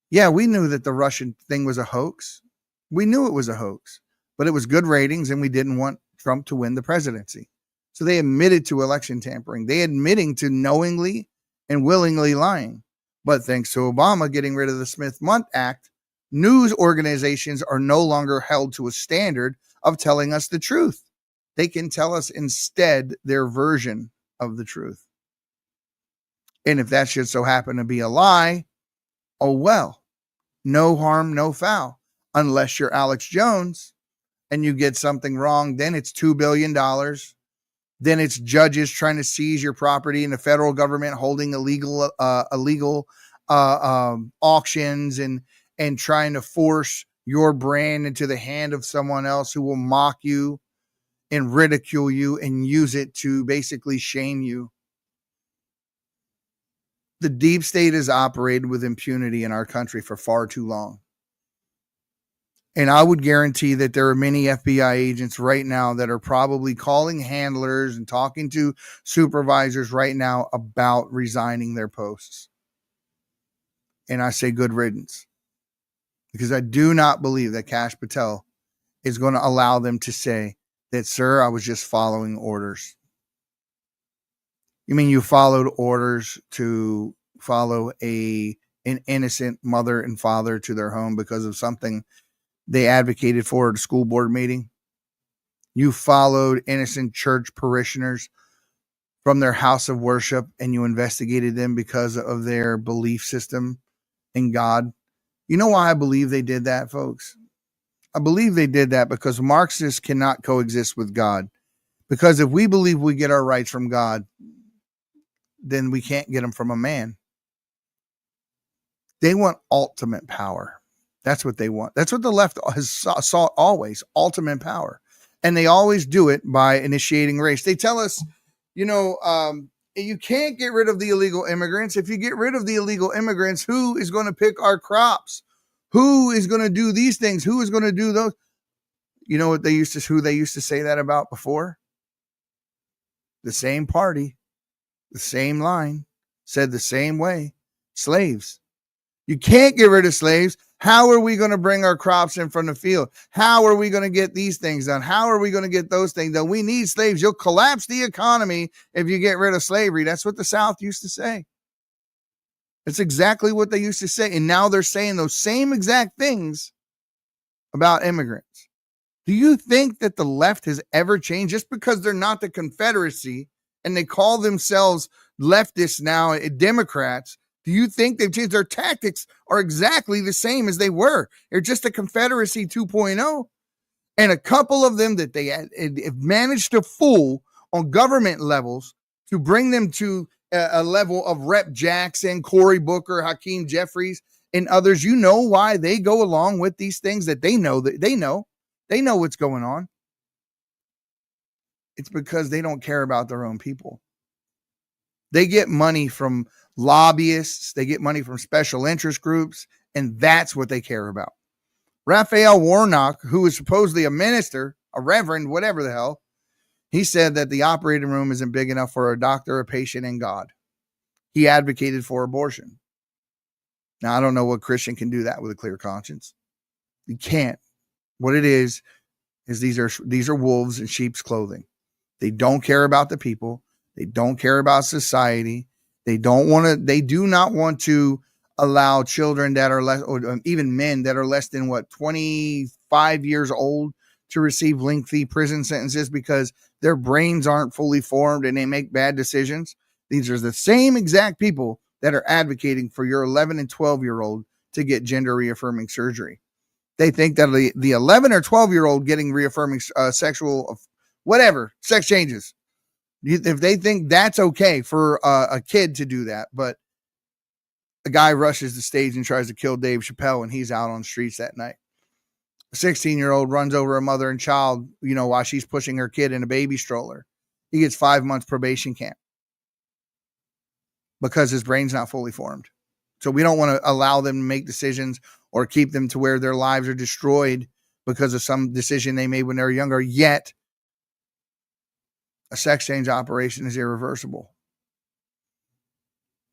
yeah, we knew that the Russian thing was a hoax. We knew it was a hoax, but it was good ratings, and we didn't want Trump to win the presidency. So they admitted to election tampering. They admitting to knowingly and willingly lying. But thanks to Obama getting rid of the Smith-Mundt Act, news organizations are no longer held to a standard of telling us the truth. They can tell us instead their version of the truth. And if that should so happen to be a lie, oh well, no harm, no foul. Unless you're Alex Jones and you get something wrong, then it's $2 billion. Then it's judges trying to seize your property and the federal government holding illegal auctions and trying to force your brand into the hand of someone else who will mock you and ridicule you and use it to basically shame you. The deep state has operated with impunity in our country for far too long. And I would guarantee that there are many FBI agents right now that are probably calling handlers and talking to supervisors right now about resigning their posts. And I say good riddance, because I do not believe that Kash Patel is going to allow them to say that, sir, I was just following orders. You mean you followed orders to follow an innocent mother and father to their home because of something they advocated for at a school board meeting? You followed innocent church parishioners from their house of worship and you investigated them because of their belief system in God You know why I believe they did that, folks? I believe they did that because Marxists cannot coexist with God. Because if we believe we get our rights from God, then we can't get them from a man. They want ultimate power. That's what they want. That's what the left has sought always, ultimate power. And they always do it by initiating race. They tell us, you can't get rid of the illegal immigrants. If you get rid of the illegal immigrants, who is going to pick our crops? Who is going to do these things? Who is going to do those? You know what who they used to say that about before? The same party, the same line, said the same way. Slaves. You can't get rid of slaves. How are we going to bring our crops in from the field? How are we going to get these things done? How are we going to get those things done? We need slaves. You'll collapse the economy if you get rid of slavery. That's what the South used to say. That's exactly what they used to say. And now they're saying those same exact things about immigrants. Do you think that the left has ever changed just because they're not the Confederacy and they call themselves leftists now, Democrats? Do you think they've changed? Their tactics are exactly the same as they were. They're just a Confederacy 2.0. And a couple of them that they have managed to fool on government levels to bring them to a level of Rep. Jackson, Cory Booker, Hakeem Jeffries, and others. You know why they go along with these things that they know what's going on. It's because they don't care about their own people. They get money from lobbyists. They get money from special interest groups, and that's what they care about. Raphael Warnock, who is supposedly a minister, a reverend, whatever the hell, he said that the operating room isn't big enough for a doctor, a patient, and God. He advocated for abortion. Now, I don't know what Christian can do that with a clear conscience. You can't. What it is these are wolves in sheep's clothing. They don't care about the people. They don't care about society. They do not want to allow children that are less, or even men that are less than 25 years old to receive lengthy prison sentences because their brains aren't fully formed and they make bad decisions. These are the same exact people that are advocating for your 11 and 12-year-old to get gender reaffirming surgery. They think that the 11 or 12-year-old getting reaffirming sexual, whatever, sex changes, if they think that's okay for a kid to do that, but a guy rushes the stage and tries to kill Dave Chappelle and he's out on the streets that night. A 16-year-old runs over a mother and child, while she's pushing her kid in a baby stroller. He gets 5 months probation camp because his brain's not fully formed. So we don't want to allow them to make decisions or keep them to where their lives are destroyed because of some decision they made when they were younger. Yet a sex change operation is irreversible.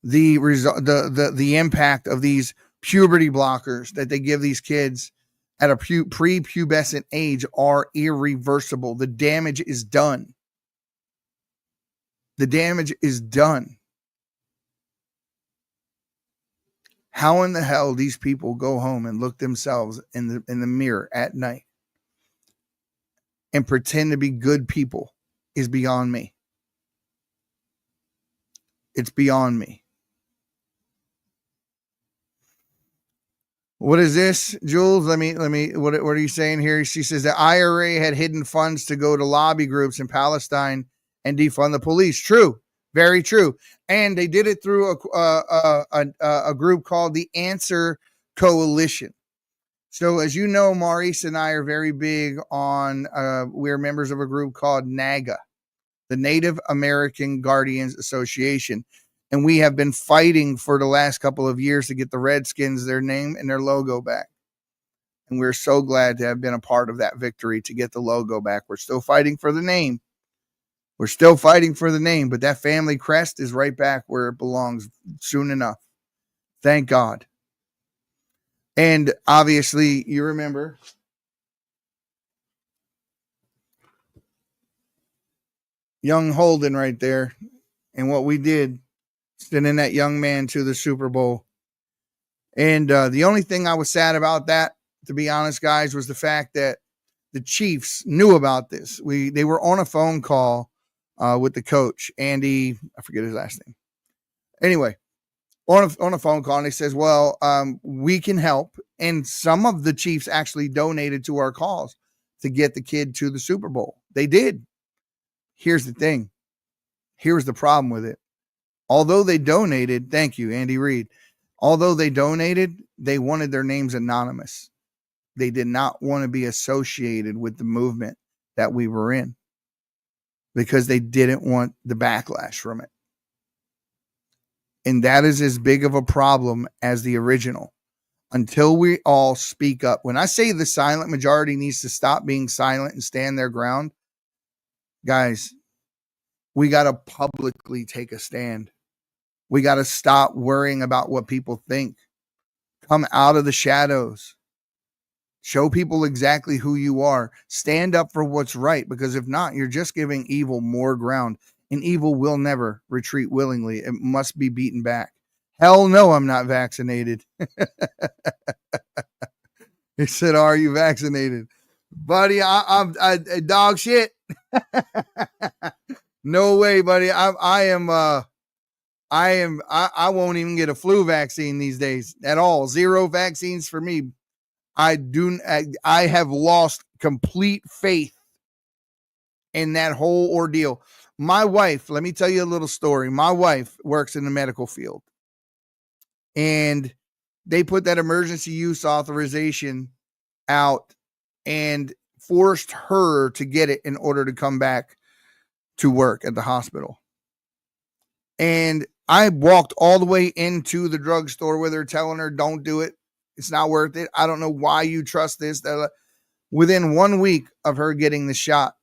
The impact of these puberty blockers that they give these kids at a prepubescent age are irreversible. The damage is done. The damage is done. How in the hell these people go home and look themselves in the mirror at night and pretend to be good people is beyond me. It's beyond me. What is this, Jules? Let me, what are you saying here? She says the IRA had hidden funds to go to lobby groups in Palestine and defund the police. True. Very true. And they did it through a group called the Answer Coalition. So as you know, Maurice and I are very big on, we're members of a group called NAGA, the Native American Guardians Association. And we have been fighting for the last couple of years to get the Redskins their name and their logo back. And we're so glad to have been a part of that victory to get the logo back. We're still fighting for the name. But that family crest is right back where it belongs soon enough. Thank God. And obviously, you remember young Holden right there and what we did, sending that young man to the Super Bowl. And the only thing I was sad about that, to be honest, guys, was the fact that the Chiefs knew about this. They were on a phone call with the coach, Andy, I forget his last name. Anyway, on a phone call, and he says, well, we can help. And some of the chiefs actually donated to our cause to get the kid to the Super Bowl. They did. Here's the thing. Here's the problem with it. Although they donated, thank you, Andy Reid. Although they donated, they wanted their names anonymous. They did not want to be associated with the movement that we were in because they didn't want the backlash from it. And that is as big of a problem as the original. Until we all speak up. When I say the silent majority needs to stop being silent and stand their ground, guys, we got to publicly take a stand. We got to stop worrying about what people think. Come out of the shadows. Show people exactly who you are. Stand up for what's right, because if not, you're just giving evil more ground, and evil will never retreat willingly. It must be beaten back. Hell no, I'm not vaccinated. He said, are you vaccinated? Buddy, I'm dog shit. No way, buddy. I won't even get a flu vaccine these days at all. 0 vaccines for me. I have lost complete faith in that whole ordeal. My wife, let me tell you a little story. My wife works in the medical field, and they put that emergency use authorization out and forced her to get it in order to come back to work at the hospital. And I walked all the way into the drugstore with her, telling her, don't do it. It's not worth it. I don't know why you trust this. Within 1 week of her getting the shot,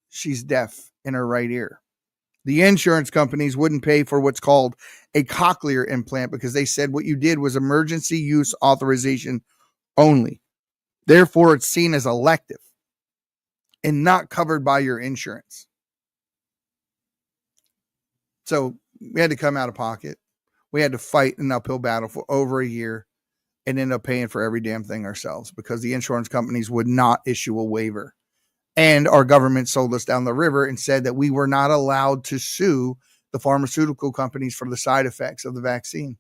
she's deaf in her right ear. The insurance companies wouldn't pay for what's called a cochlear implant because they said what you did was emergency use authorization only. Therefore, it's seen as elective and not covered by your insurance. So we had to come out of pocket. We had to fight an uphill battle for over a year and end up paying for every damn thing ourselves because the insurance companies would not issue a waiver. And our government sold us down the river and said that we were not allowed to sue the pharmaceutical companies for the side effects of the vaccine.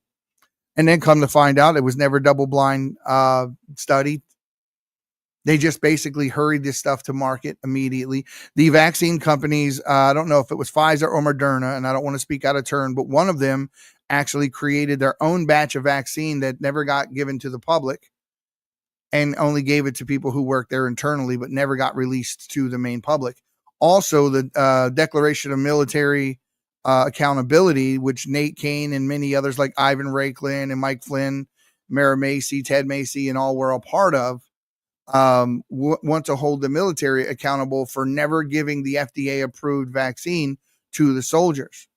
And then come to find out, it was never double-blind studied. They just basically hurried this stuff to market immediately. The vaccine companies, I don't know if it was Pfizer or Moderna, and I don't want to speak out of turn, but one of them actually created their own batch of vaccine that never got given to the public and only gave it to people who worked there internally, but never got released to the main public. Also, the Declaration of Military Accountability, which Nate Kane and many others like Ivan Raiklin and Mike Flynn, Mara Macy, Ted Macy, and all were a part of, want to hold the military accountable for never giving the FDA approved vaccine to the soldiers.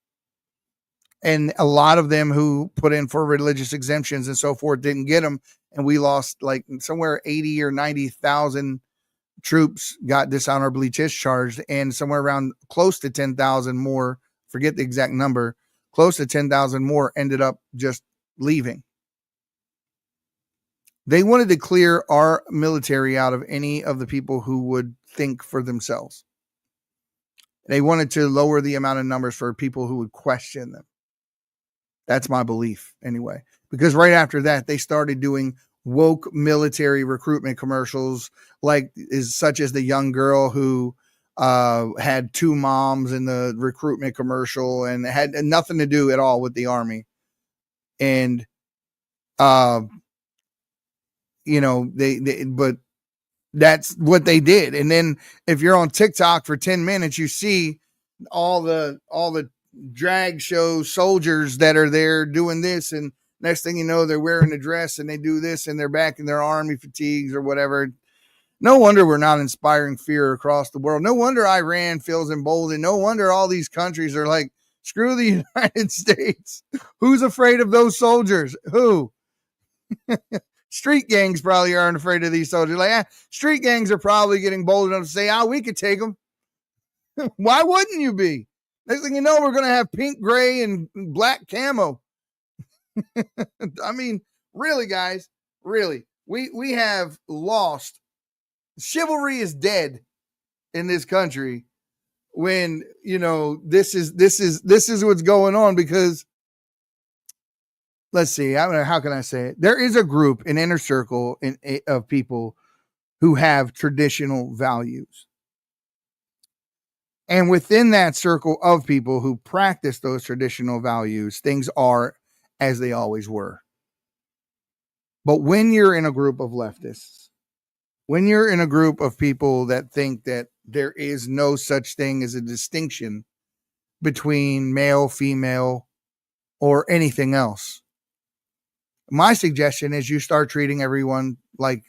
And a lot of them who put in for religious exemptions and so forth didn't get them. And we lost like somewhere 80 or 90,000 troops got dishonorably discharged, and somewhere around close to 10,000 more, forget the exact number, close to 10,000 more ended up just leaving. They wanted to clear our military out of any of the people who would think for themselves. They wanted to lower the amount of numbers for people who would question them. That's my belief anyway, because right after that, they started doing woke military recruitment commercials, such as the young girl who had 2 moms in the recruitment commercial and had nothing to do at all with the Army. And, but that's what they did. And then if you're on TikTok for 10 minutes, you see all the drag show soldiers that are there doing this, and next thing you know, they're wearing a dress and they do this and they're back in their army fatigues or whatever. No wonder we're not inspiring fear across the world. No wonder Iran feels emboldened. No wonder all these countries are like, screw the United States. Who's afraid of those soldiers? Who? Street gangs probably aren't afraid of these soldiers. Street gangs are probably getting bold enough to say, we could take them. Why wouldn't you be? Next thing you know, we're going to have pink, gray, and black camo. I mean, really, guys, really, we have lost. Chivalry is dead in this country when, this is what's going on, because let's see, how can I say it? There is a group, an inner circle of people who have traditional values. And within that circle of people who practice those traditional values, things are as they always were. But when you're in a group of leftists, when you're in a group of people that think that there is no such thing as a distinction between male, female, or anything else, my suggestion is you start treating everyone like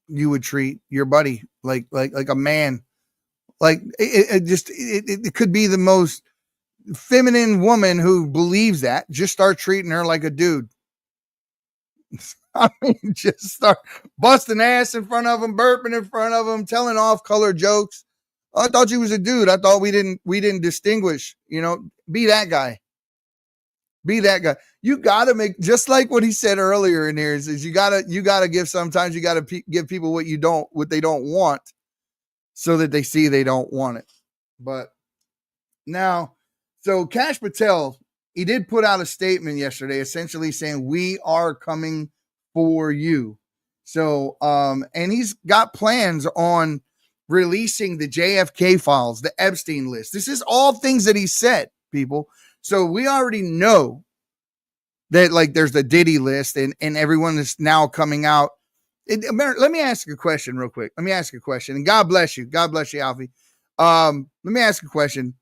you would treat your buddy, like a man. Like it could be the most feminine woman who believes that. Just start treating her like a dude. I mean, just start busting ass in front of them, burping in front of them, telling off-color jokes. I thought you was a dude. I thought we didn't distinguish. Be that guy. Be that guy. You gotta make, just like what he said earlier in here, is you gotta give. Sometimes you gotta give people what they don't want, so that they see they don't want it. But now, so Kash Patel, he did put out a statement yesterday, essentially saying we are coming for you. So, and he's got plans on releasing the JFK files, the Epstein list. This is all things that he said, people. So we already know that, like, there's the Diddy list, and everyone is now coming out. Let me ask a question real quick. Let me ask a question, and God bless you. God bless you, Alfie. Let me ask a question.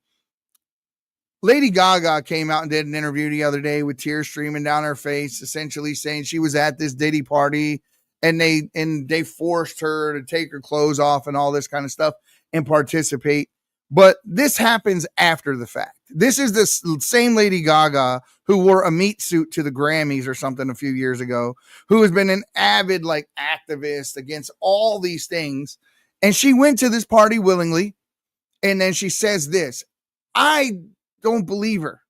Lady Gaga came out and did an interview the other day with tears streaming down her face, essentially saying she was at this Diddy party and they forced her to take her clothes off and all this kind of stuff and participate. But this happens after the fact. This is the same Lady Gaga who wore a meat suit to the Grammys or something a few years ago, who has been an avid activist against all these things. And she went to this party willingly. And then she says this. I don't believe her.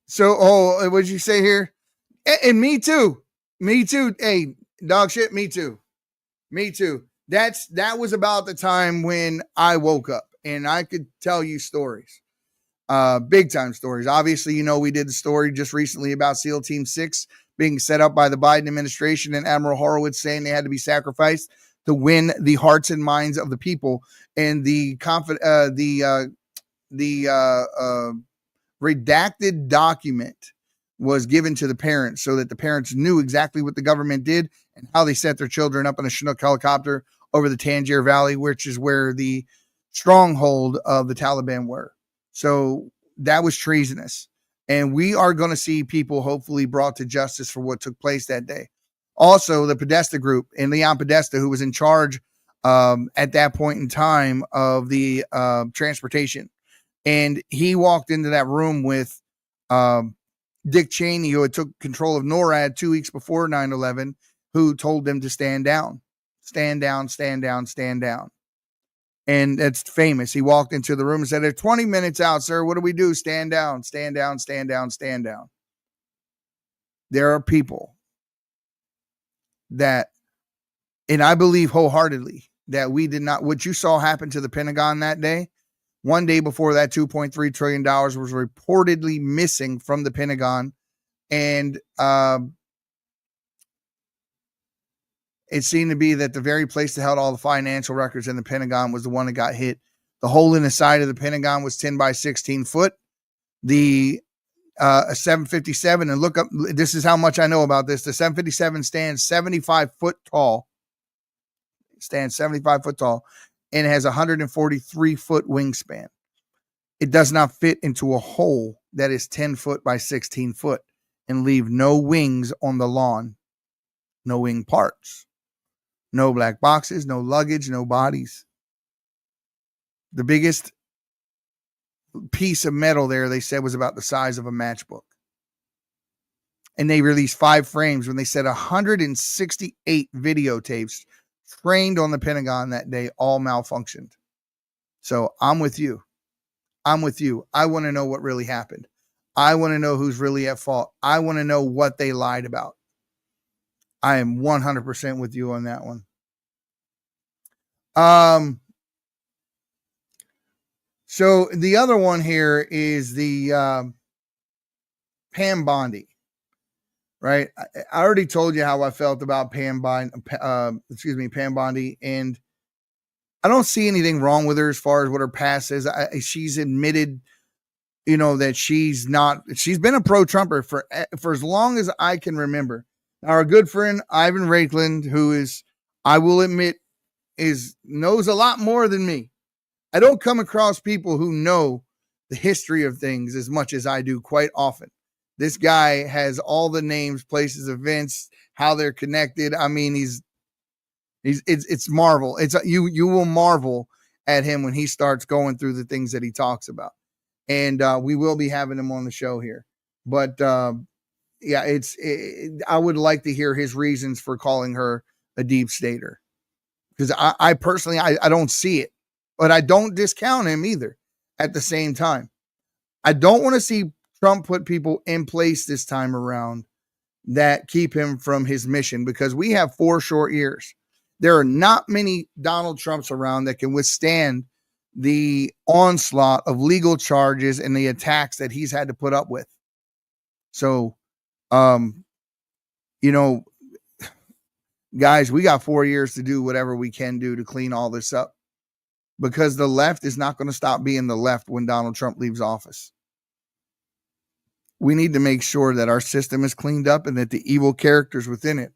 So, what'd you say here? And me too. Me too. Hey, dog shit, me too. Me too. That was about the time when I woke up, and I could tell you stories. Big time stories. Obviously, we did the story just recently about SEAL Team 6 being set up by the Biden administration and Admiral Horowitz saying they had to be sacrificed to win the hearts and minds of the people. And the redacted document was given to the parents so that the parents knew exactly what the government did and how they set their children up in a Chinook helicopter over the Tangier Valley, which is where the stronghold of the Taliban were. So that was treasonous. And we are going to see people hopefully brought to justice for what took place that day. Also, the Podesta group and Leon Podesta, who was in charge at that point in time of the transportation. And he walked into that room with Dick Cheney, who had took control of NORAD 2 weeks before 9/11, who told them to stand down, stand down, stand down, stand down. And that's famous. He walked into the room and said, "They're 20 minutes out, sir. What do we do? Stand down, stand down, stand down, stand down." There are people that, and I believe wholeheartedly that we did not, what you saw happen to the Pentagon that day, one day before that $2.3 trillion was reportedly missing from the Pentagon. And it seemed to be that the very place that held all the financial records in the Pentagon was the one that got hit. The hole in the side of the Pentagon was 10 by 16 foot. The 757, and look up, this is how much I know about this. The 757 stands 75 foot tall. Stands 75 foot tall. And it has 143 foot wingspan. It does not fit into a hole that is 10 foot by 16 foot and leave no wings on the lawn, no wing parts, no black boxes, no luggage, no bodies. The biggest piece of metal there, they said, was about the size of a matchbook. And they released 5 frames when they said 168 videotapes trained on the Pentagon that day all malfunctioned. So I'm with you. I'm with you. I want to know what really happened. I want to know who's really at fault. I want to know what they lied about. I am 100% with you on that one. So the other one here is the Pam Bondi, right? I already told you how I felt about Pam Bondi, and I don't see anything wrong with her as far as what her past is. She's admitted, that she's been a pro-Trumper for as long as I can remember. Our good friend Ivan Raikland, who is, I will admit, knows a lot more than me. I don't come across people who know the history of things as much as I do quite often. This guy has all the names, places, events, how they're connected. I mean, it's marvel. You will marvel at him when he starts going through the things that he talks about. And we will be having him on the show here. But yeah, I would like to hear his reasons for calling her a deep stater. Because I personally, I don't see it. But I don't discount him either at the same time. I don't want to see Trump put people in place this time around that keep him from his mission, because we have 4 short years. There are not many Donald Trumps around that can withstand the onslaught of legal charges and the attacks that he's had to put up with. So, guys, we got 4 years to do whatever we can do to clean all this up, because the left is not going to stop being the left when Donald Trump leaves office. We need to make sure that our system is cleaned up and that the evil characters within it,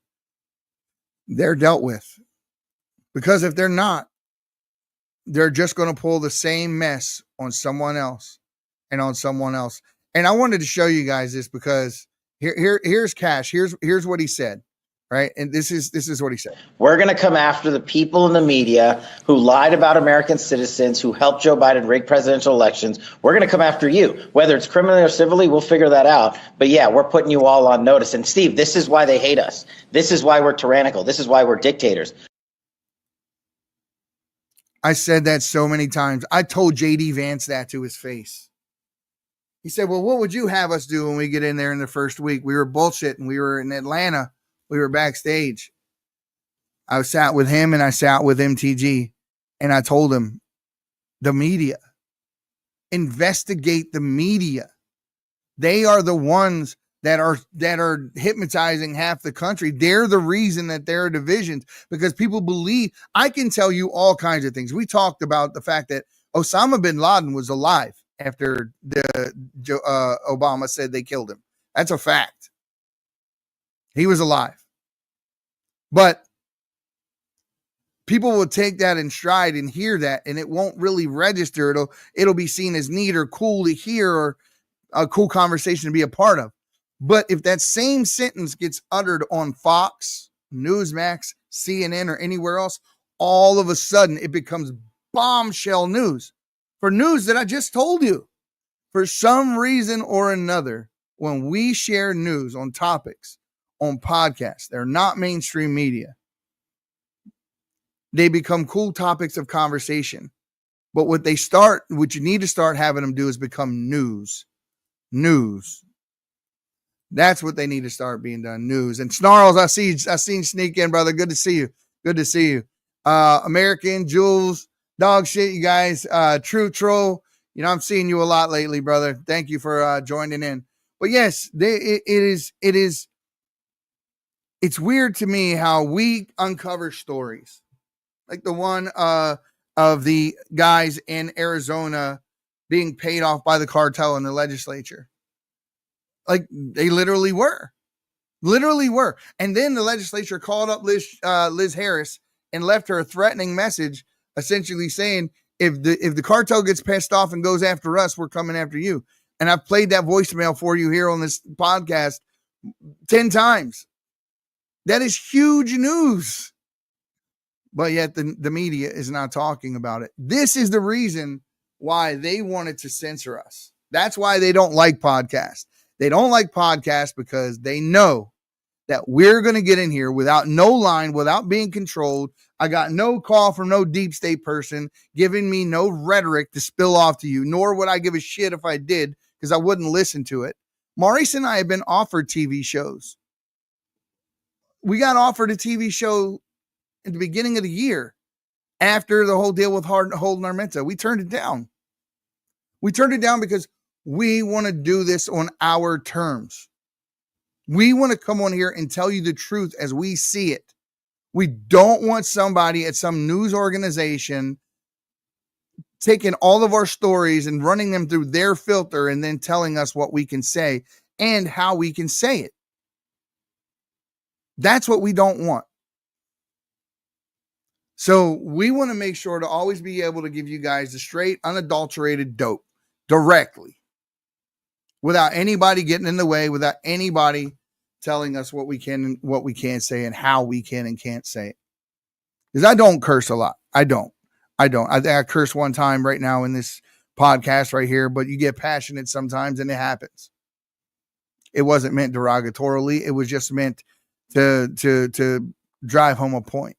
they're dealt with. Because if they're not, they're just going to pull the same mess on someone else and on someone else. And I wanted to show you guys this because here's Kash. Here's what he said. Right. And this is what he said. We're going to come after the people in the media who lied about American citizens, who helped Joe Biden rig presidential elections. We're going to come after you, whether it's criminally or civilly. We'll figure that out. But yeah, we're putting you all on notice. And Steve, this is why they hate us. This is why we're tyrannical. This is why we're dictators. I said that so many times. I told JD Vance that to his face. He said, well, what would you have us do when we get in there in the first week? We were bullshitting. We were in Atlanta. We were backstage. I sat with him and I sat with MTG, and I told him, the media, investigate the media. They are the ones that are hypnotizing half the country. They're the reason that there are divisions, because people believe. I can tell you all kinds of things. We talked about the fact that Osama bin Laden was alive after Obama said they killed him. That's a fact. He was alive. But people will take that in stride and hear that, and it won't really register. It'll be seen as neat or cool to hear, or a cool conversation to be a part of. But if that same sentence gets uttered on Fox, Newsmax, CNN, or anywhere else, all of a sudden it becomes bombshell news for news that I just told you. For some reason or another, when we share news on topics, on podcasts, they're not mainstream media, they become cool topics of conversation. But what you need to start having them do is become news. That's what they need to start being done. News. And Snarls, I seen sneak in, brother. Good to see you. American Jules, dog shit, you guys. True Troll. I'm seeing you a lot lately, brother. Thank you for joining in. But yes, it's weird to me how we uncover stories like the one of the guys in Arizona being paid off by the cartel in the legislature. Like they literally were. And then the legislature called up Liz Harris and left her a threatening message, essentially saying, if the cartel gets pissed off and goes after us, we're coming after you. And I've played that voicemail for you here on this podcast 10 times. That is huge news. But yet the media is not talking about it. This is the reason why they wanted to censor us. That's why they don't like podcasts. They don't like podcasts because they know that we're going to get in here without no line, without being controlled. I got no call from no deep state person giving me no rhetoric to spill off to you, nor would I give a shit if I did, because I wouldn't listen to it. Maurice and I have been offered TV shows. We got offered a TV show at the beginning of the year after the whole deal with Holden Armenta. We turned it down. We turned it down because We want to do this on our terms. We want to come on here and tell you the truth as we see it. We don't want somebody at some news organization taking all of our stories and running them through their filter and then telling us what we can say and how we can say it. That's what we don't want. So we want to make sure to always be able to give you guys the straight, unadulterated dope directly, without anybody getting in the way, without anybody telling us what we can and what we can't say and how we can and can't say it. Because I don't curse a lot. I don't. I think I curse one time right now in this podcast right here, but you get passionate sometimes and it happens. It wasn't meant derogatorily. It was just meant to drive home a point.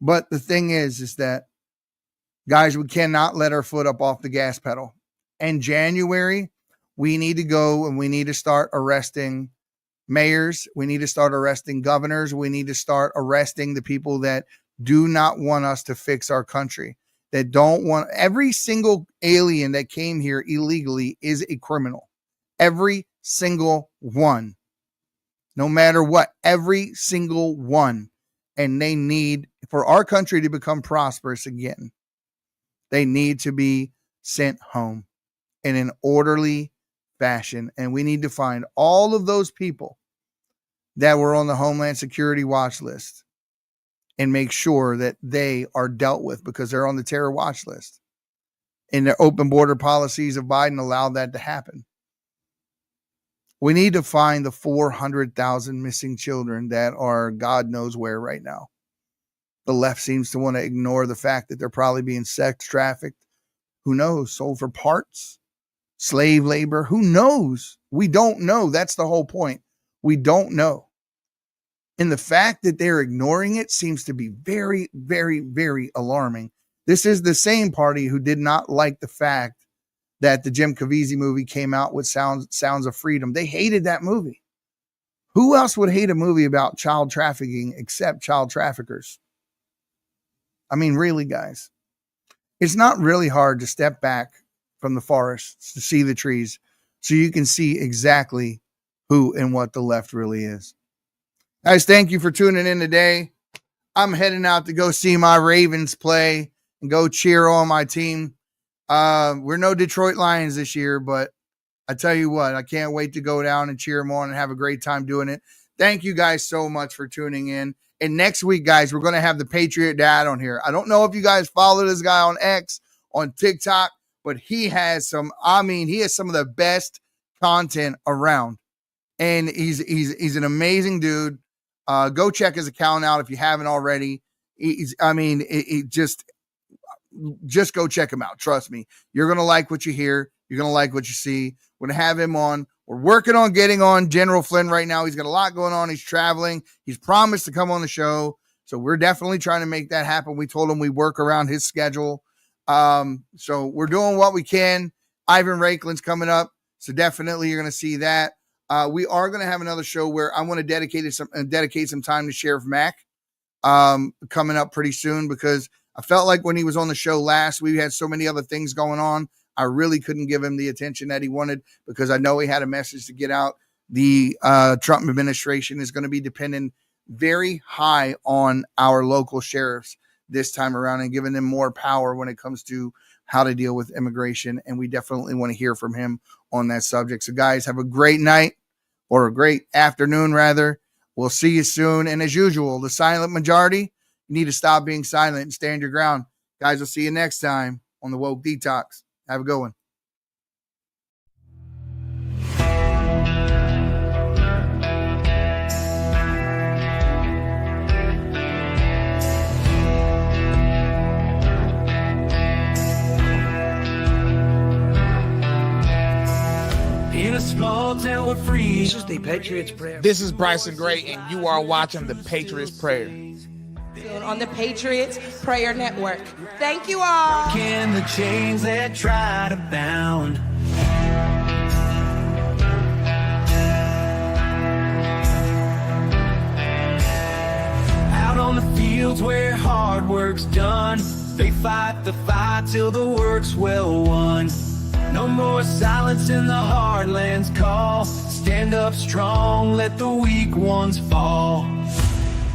But the thing is that, guys, we cannot let our foot up off the gas pedal. In January, we need to go and we need to start arresting mayors. We need to start arresting governors. We need to start arresting the people that do not want us to fix our country, that don't want. Every single alien that came here illegally is a criminal. Every single one. No matter what, every single one. And they need, for our country to become prosperous again, they need to be sent home in an orderly fashion. And we need to find all of those people that were on the Homeland Security watch list and make sure that they are dealt with, because they're on the terror watch list. And the open border policies of Biden allowed that to happen. We need to find the 400,000 missing children that are God knows where right now. The left seems to want to ignore the fact that they're probably being sex trafficked. Who knows? Sold for parts, slave labor. Who knows? We don't know. That's the whole point. We don't know. And the fact that they're ignoring it seems to be very, very, very alarming. This is the same party who did not like the fact that the Jim Caviezel movie came out with Sounds of Freedom. They hated that movie. Who else would hate a movie about child trafficking except child traffickers? I mean, really, guys, it's not really hard to step back from the forests to see the trees so you can see exactly who and what the left really is. Guys, thank you for tuning in today. I'm heading out to go see my Ravens play and go cheer on my team. We're no Detroit Lions this year, but I tell you what, I can't wait to go down and cheer them on and have a great time doing it. Thank you guys so much for tuning in. And next week, guys, we're going to have the Patriot Dad on here. I don't know if you guys follow this guy on X, on TikTok, but he has some of the best content around. And he's an amazing dude. Go check his account out if you haven't already. Just go check him out. Trust me. You're going to like what you hear. You're going to like what you see. We're going to have him on. We're working on getting on General Flynn right now. He's got a lot going on. He's traveling. He's promised to come on the show. So we're definitely trying to make that happen. We told him we work around his schedule. So we're doing what we can. Ivan Raiklin's coming up. So definitely you're going to see that. We are going to have another show where I want to dedicate some time to Sheriff Mack coming up pretty soon, because I felt like when he was on the show last, we had so many other things going on. I really couldn't give him the attention that he wanted, because I know he had a message to get out. The Trump administration is going to be dependent very high on our local sheriffs this time around and giving them more power when it comes to how to deal with immigration. And we definitely want to hear from him on that subject. So guys, have a great night, or a great afternoon rather. We'll see you soon. And as usual, the silent majority, you need to stop being silent and stand your ground. Guys, we'll see you next time on the Woke Detox. Have a good one. In a small town with free. This is the Patriots Prayer. This is Bryson Gray, and you are watching the Patriots Prayer. On the Patriots Prayer Network. Thank you all. Can the chains that try to bound. Out on the fields where hard work's done, they fight the fight till the work's well won. No more silence in the heartland's call. Stand up strong, let the weak ones fall.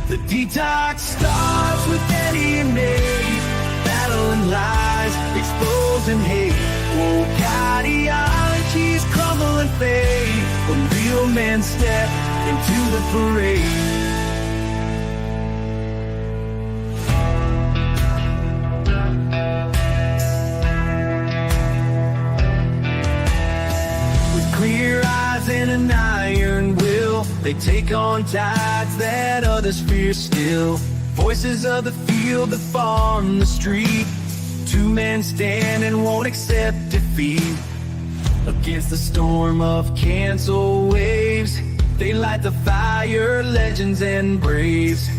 The detox starts with Eddie and Nate, battling lies, exposing hate. Woke ideologies crumble and fade when real men step into the parade. Clear eyes and an iron will, they take on tides that others fear still. Voices of the field, the farm, the street. Two men stand and won't accept defeat. Against the storm of cancel waves, they light the fire, legends and braves.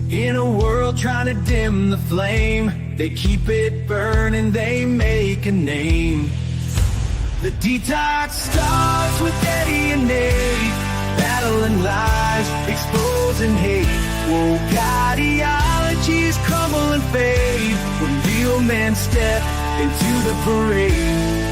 In a world trying to dim the flame, they keep it burning, they make a name. The detox starts with Eddie and Nate, battling lies, exposing hate. Woke ideologies crumble and fade when real men step into the parade.